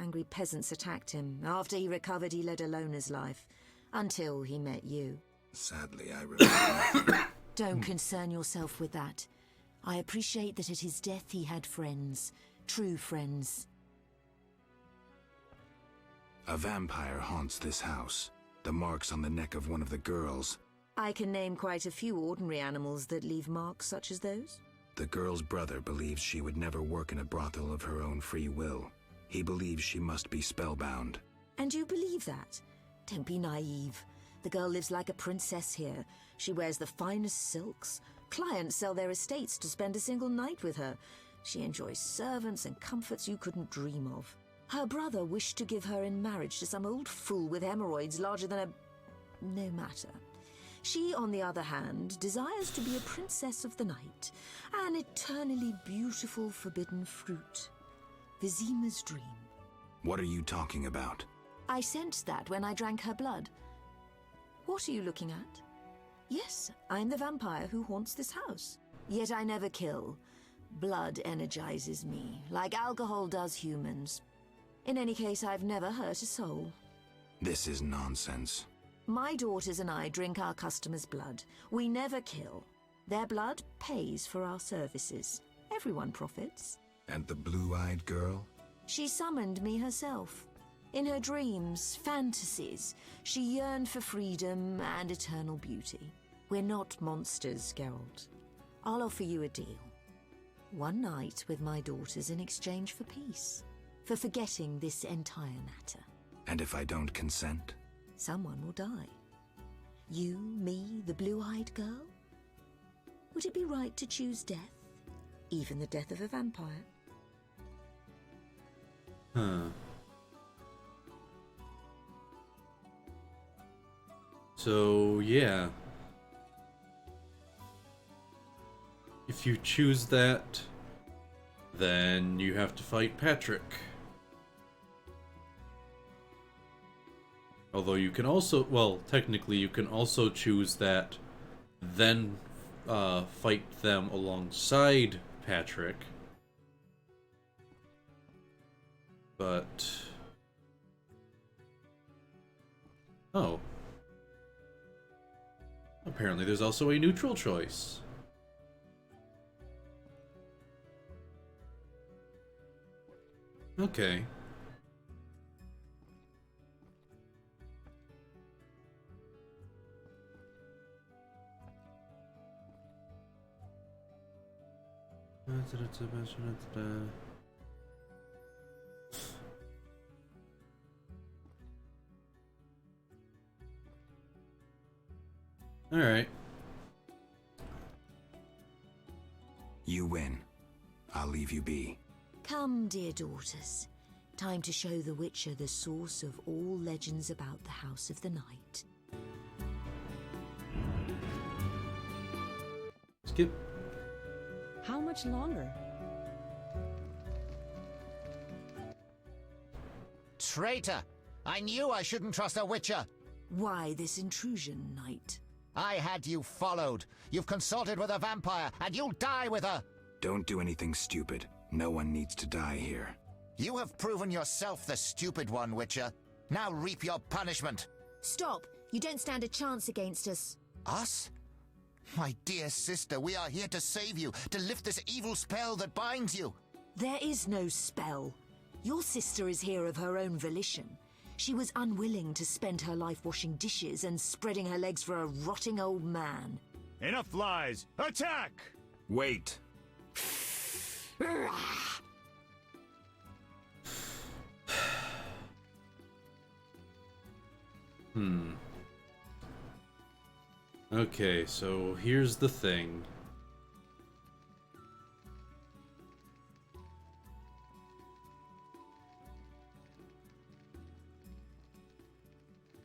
Angry peasants attacked him. After he recovered, he led a loner's life. Until he met you. Sadly, I remember. Don't concern yourself with that. I appreciate that at his death he had friends. True friends. A vampire haunts this house. The marks on the neck of one of the girls. I can name quite a few ordinary animals that leave marks such as those. The girl's brother believes she would never work in a brothel of her own free will. He believes she must be spellbound. And you believe that? Don't be naive. The girl lives like a princess here. She wears the finest silks. Clients sell their estates to spend a single night with her. She enjoys servants and comforts you couldn't dream of. Her brother wished to give her in marriage to some old fool with hemorrhoids larger than a... no matter. She, on the other hand, desires to be a princess of the night, an eternally beautiful forbidden fruit. Vizima's dream. What are you talking about? I sensed that when I drank her blood. What are you looking at? Yes, I'm the vampire who haunts this house. Yet I never kill. Blood energizes me, like alcohol does humans. In any case, I've never hurt a soul. This is nonsense. My daughters and I drink our customers' blood. We never kill. Their blood pays for our services. Everyone profits. And the blue-eyed girl? She summoned me herself. In her dreams, fantasies, she yearned for freedom and eternal beauty. We're not monsters, Geralt. I'll offer you a deal. One night with my daughters in exchange for peace. For forgetting this entire matter. And if I don't consent? Someone will die. You, me, the blue-eyed girl? Would it be right to choose death? Even the death of a vampire? Huh. So, yeah. If you choose that, then you have to fight Patrick. Although you can also, well, technically you can also choose that, then fight them alongside Patrick. But... oh. Apparently there's also a neutral choice. Okay. All right. You win. I'll leave you be. Come, dear daughters. Time to show the Witcher the source of all legends about the House of the Night. Skip. How much longer? Traitor! I knew I shouldn't trust a Witcher! Why this intrusion, Knight? I had you followed. You've consulted with a vampire, and you'll die with her! Don't do anything stupid. No one needs to die here. You have proven yourself the stupid one, Witcher. Now reap your punishment. Stop! You don't stand a chance against us. Us? My dear sister, we are here to save you, to lift this evil spell that binds you. There is no spell. Your sister is here of her own volition. She was unwilling to spend her life washing dishes and spreading her legs for a rotting old man. Enough lies! Attack! Wait. Okay, so here's the thing.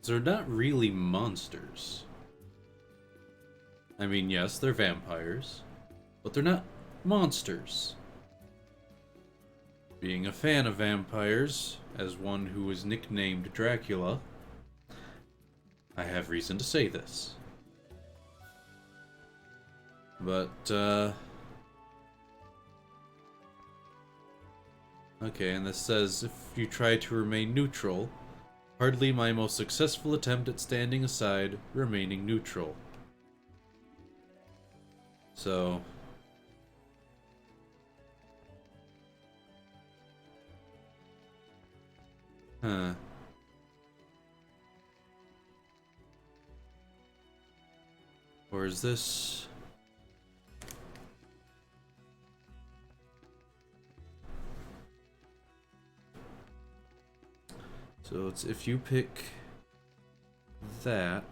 They're not really monsters. I mean, yes, they're vampires, but they're not monsters. Being a fan of vampires, as one who is nicknamed Dracula, I have reason to say this. But, okay, and this says, if you try to remain neutral, hardly my most successful attempt at standing aside, remaining neutral. So... Huh. Or is this... So it's if you pick that...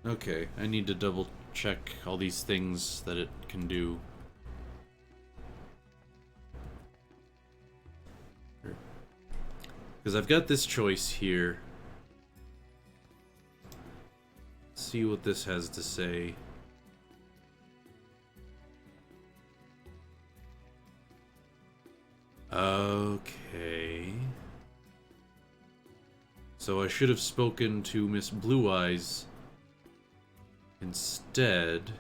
Okay, I need to double check all these things that it can do. Because I've got this choice here. Let's see what this has to say. Okay. So I should have spoken to Miss Blue Eyes instead.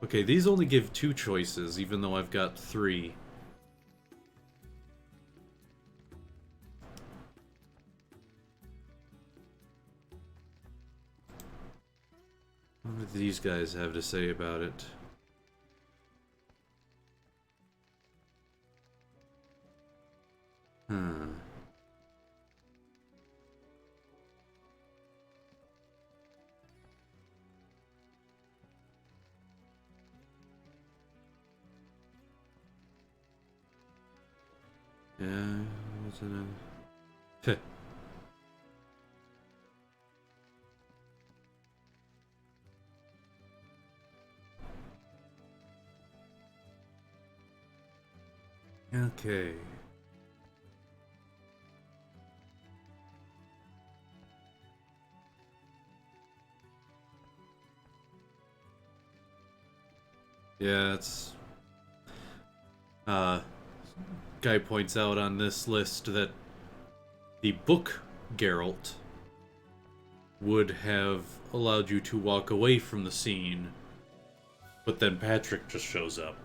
Okay, these only give 2 choices, even though I've got 3. What do these guys have to say about it? Huh. Yeah, what's it? Heh. Okay. Yeah, it's guy points out on this list that the book Geralt would have allowed you to walk away from the scene, but then Patrick just shows up.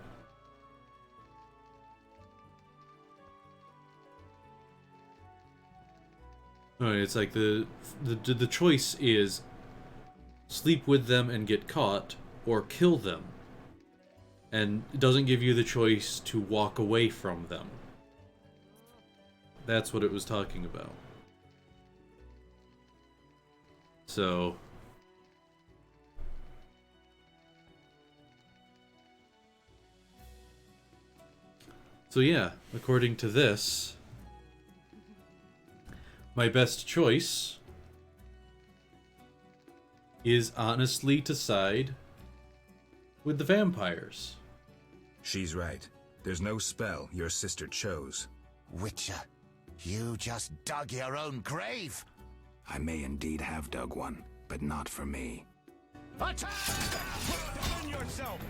Alright, it's like the choice is sleep with them and get caught, or kill them. And it doesn't give you the choice to walk away from them. That's what it was talking about. So... So yeah, according to this, my best choice is honestly to side with the vampires. She's right. There's no spell your sister chose. Witcher, you just dug your own grave. I may indeed have dug one, but not for me. Attack! Defend yourself!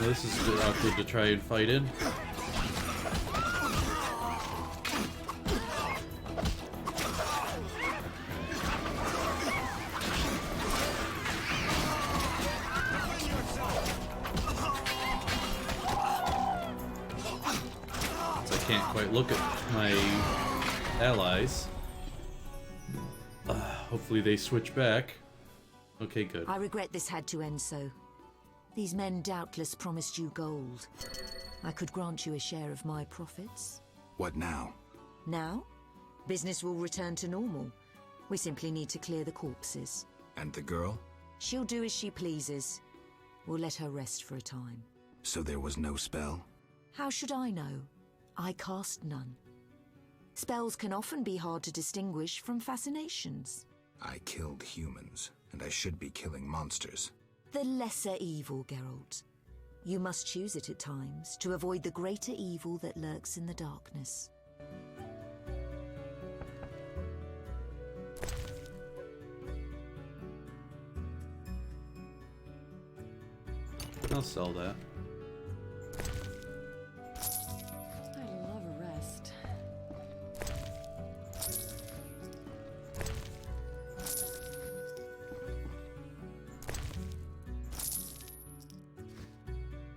Well, this is a bit awkward to try and fight in. I can't quite look at my allies. Hopefully they switch back. Okay, good. I regret this had to end so. These men doubtless promised you gold. I could grant you a share of my profits. What now? Now, business will return to normal. We simply need to clear the corpses. And the girl? She'll do as she pleases. We'll let her rest for a time. So there was no spell? How should I know? I cast none. Spells can often be hard to distinguish from fascinations. I killed humans, and I should be killing monsters. The lesser evil, Geralt. You must choose it at times to avoid the greater evil that lurks in the darkness. I'll sell that. I love a rest.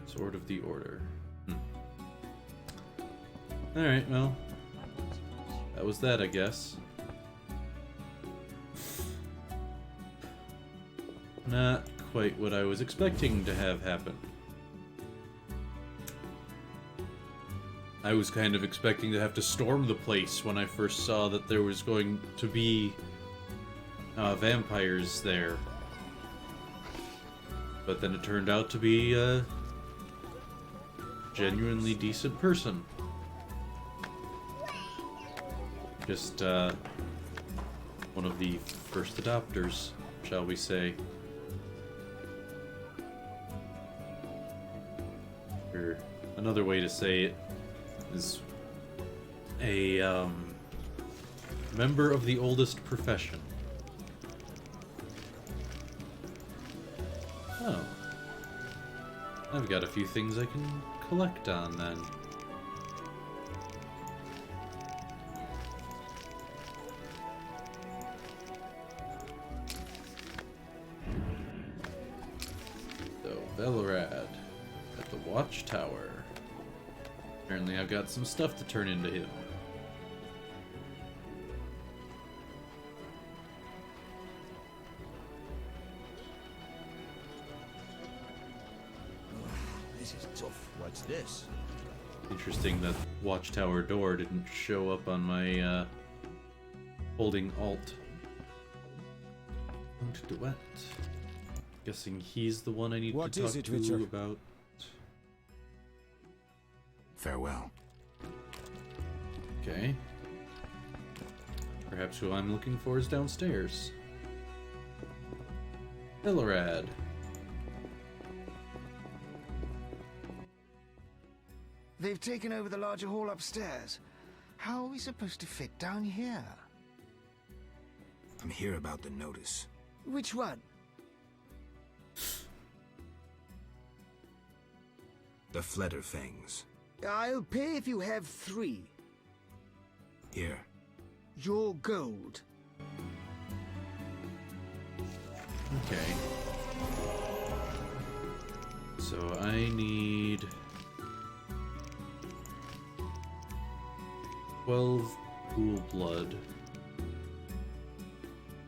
Sword of the Order. Alright, well. That was that, I guess. Not quite what I was expecting to have happen. I was kind of expecting to have to storm the place when I first saw that there was going to be vampires there. But then it turned out to be a genuinely decent person. Just one of the first adopters, shall we say. Or another way to say it is a member of the oldest profession. Oh. I've got a few things I can collect on then. So, Leuvaarden at the Watchtower. Apparently I've got some stuff to turn into him. This is tough. What's this? Interesting that Watchtower door didn't show up on my holding Alt. Don't duet. Guessing he's the one I need to talk to about. Farewell. Okay. Perhaps who I'm looking for is downstairs. Leuvaarden. They've taken over the larger hall upstairs. How are we supposed to fit down here? I'm here about the notice. Which one? The Flederfangs. I'll pay if you have 3. Here. Your gold. Okay. So I need 12 pool blood.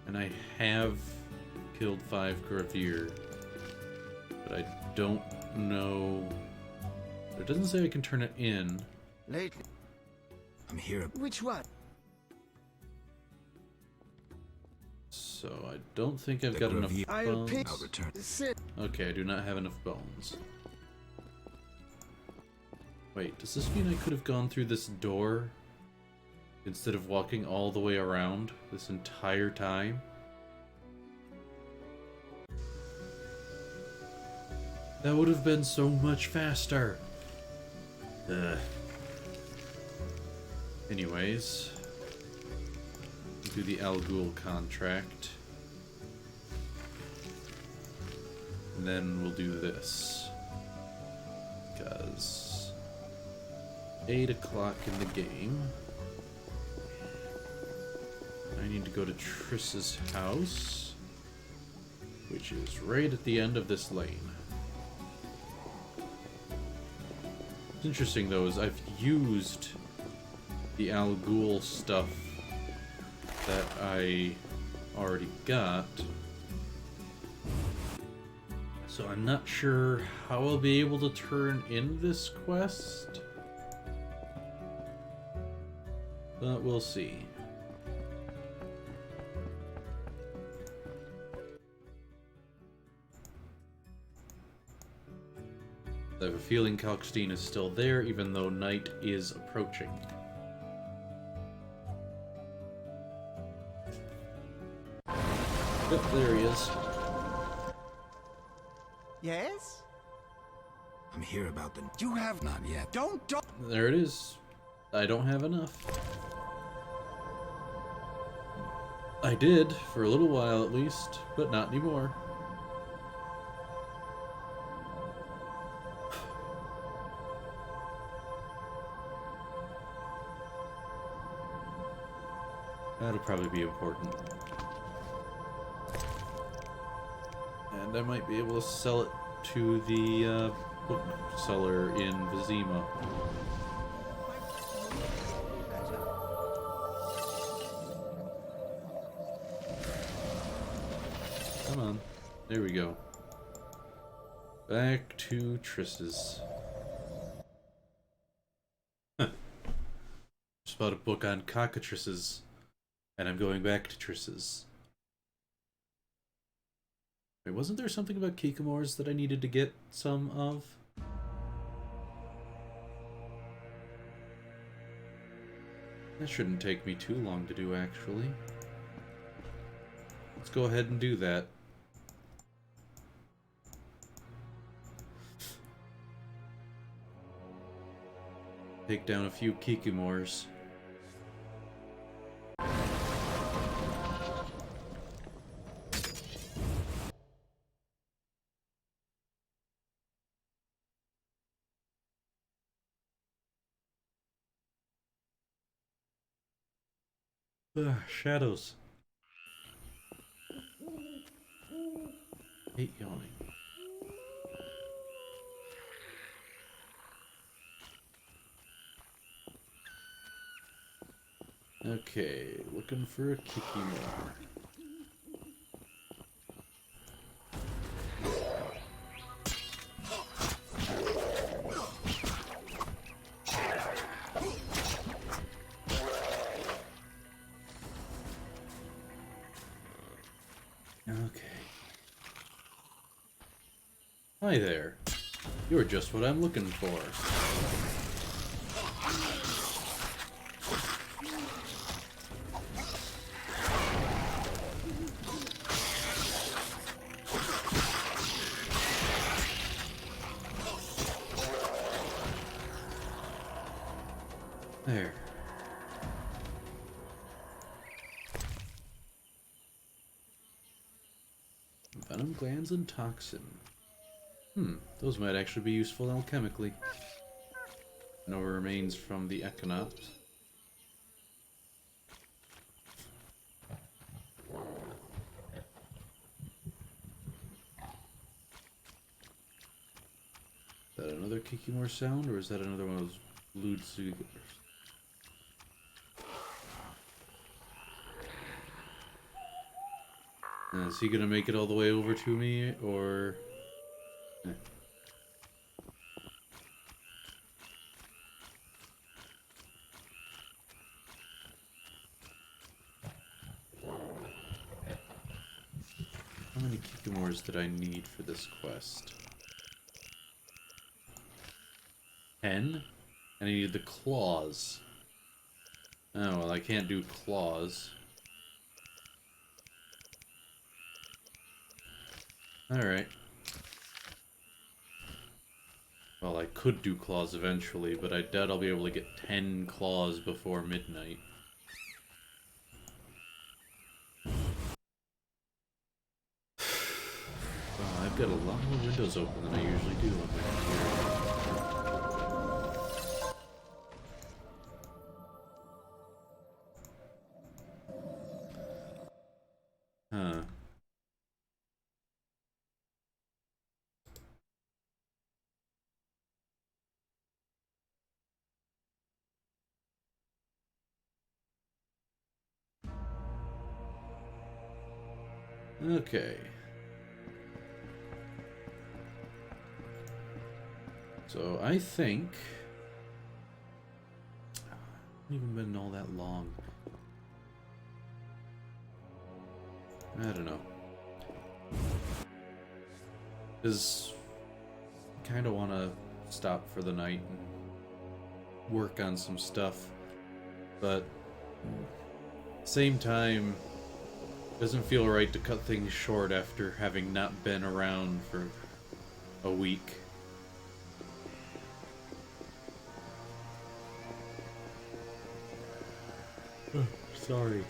And I have killed 5 Gravier. But I don't know. It doesn't say I can turn it in. Lately. I'm here. Which one? So I don't think I've got enough bones. I'll return. Okay, I do not have enough bones. Wait, does this mean I could have gone through this door instead of walking all the way around this entire time? That would have been so much faster. Ugh. Anyways, do the Al Ghul contract. And then we'll do this. because 8 o'clock in the game. I need to go to Triss's house, which is right at the end of this lane. What's interesting though is I've used the Al Ghul stuff that I already got, so I'm not sure how I'll be able to turn in this quest, but we'll see. I have a feeling Kalkstein is still there, even though night is approaching. Yep, there he is. Yes? I'm here about the... You have... Not yet. Don't... There it is. I don't have enough. I did, for a little while at least, but not anymore. That'll probably be important. And I might be able to sell it to the bookseller in Vizima. Come on. There we go. Back to Triss's. Just bought a book on cockatrices. And I'm going back to Triss's. Wait, wasn't there something about Kikamores that I needed to get some of? That shouldn't take me too long to do, actually. Let's go ahead and do that. Take down a few Kikamores. Shadows. Hate yawning. Okay, looking for a Kikimore. Hi there. You're just what I'm looking for. There. Venom glands and toxin. Those might actually be useful alchemically. No remains from the Econopt. Is that another Kikimore sound, or is that another one of those lewd cigars? Is he gonna make it all the way over to me, or... How many Kikimores did I need for this quest? 10? And I needed the claws. Oh, well, I can't do claws. Alright. Well, I could do claws eventually, but I doubt I'll be able to get 10 claws before midnight. I've got a lot more windows open than I usually do on my computer. Okay. So I think... It hasn't even been all that long. I don't know. Because I kind of want to stop for the night and work on some stuff. But same time, it doesn't feel right to cut things short after having not been around for a week. Sorry.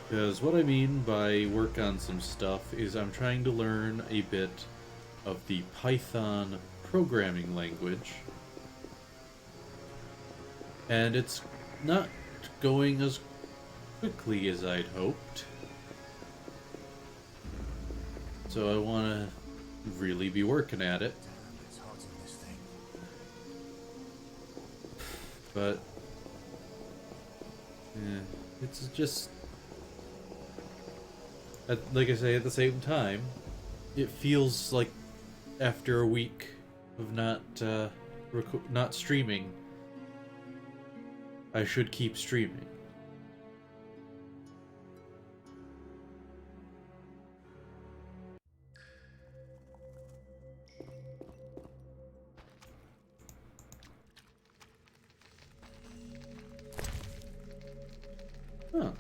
Because what I mean by work on some stuff is I'm trying to learn a bit of the Python programming language. And it's not going as quickly as I'd hoped. So I want to really be working at it. But yeah, it's just, like I say, at the same time, it feels like after a week of not streaming, I should keep streaming. Huh.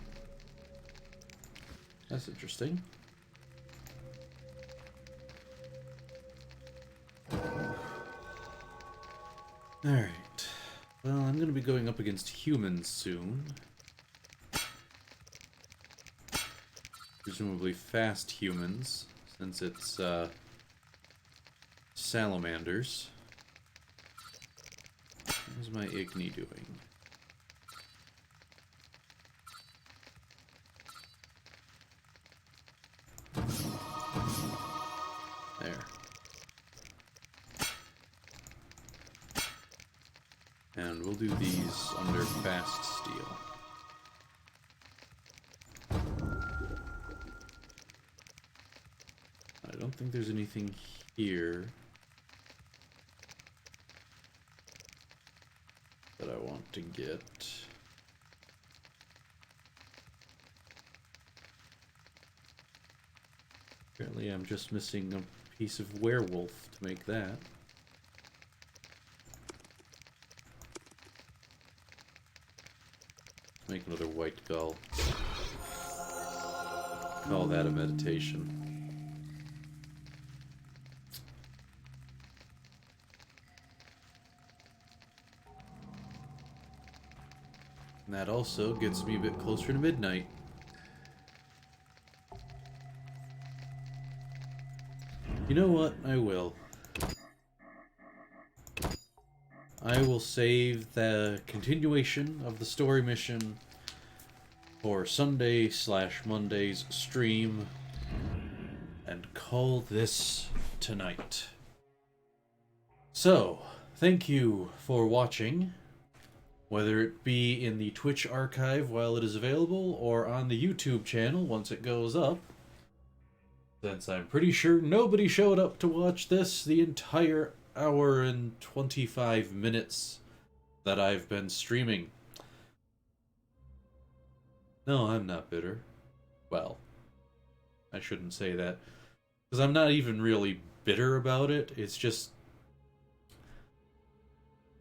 That's interesting. Alright. Well, I'm gonna be going up against humans soon. Presumably fast humans, since it's, salamanders. How's my Igni doing? There. And we'll do these under fast steel. I don't think there's anything here that I want to get. Apparently I'm just missing a piece of werewolf to make that. Let's make another white gull. Call that a meditation. And that also gets me a bit closer to midnight. You know what? I will. I will save the continuation of the story mission for Sunday/Monday's stream and call this tonight. So, thank you for watching, whether it be in the Twitch archive while it is available or on the YouTube channel once it goes up. Since I'm pretty sure nobody showed up to watch this the entire hour and 25 minutes that I've been streaming. No, I'm not bitter. Well, I shouldn't say that, because I'm not even really bitter about it. It's just,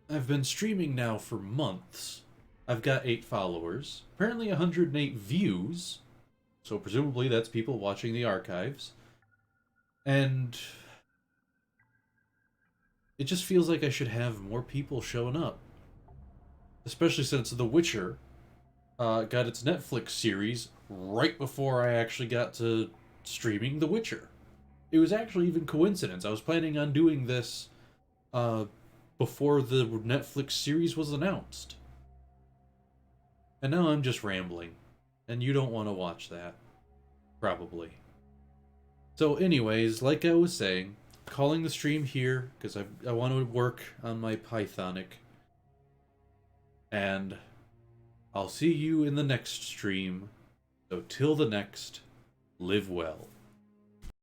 I've been streaming now for months. I've got 8 followers, apparently 108 views. So presumably that's people watching the archives. And it just feels like I should have more people showing up. Especially since The Witcher got its Netflix series right before I actually got to streaming The Witcher. It was actually even coincidence. I was planning on doing this before the Netflix series was announced. And now I'm just rambling. And you don't want to watch that. Probably. So anyways, like I was saying, calling the stream here, because I want to work on my Pythonic. And I'll see you in the next stream. So till the next, Live well.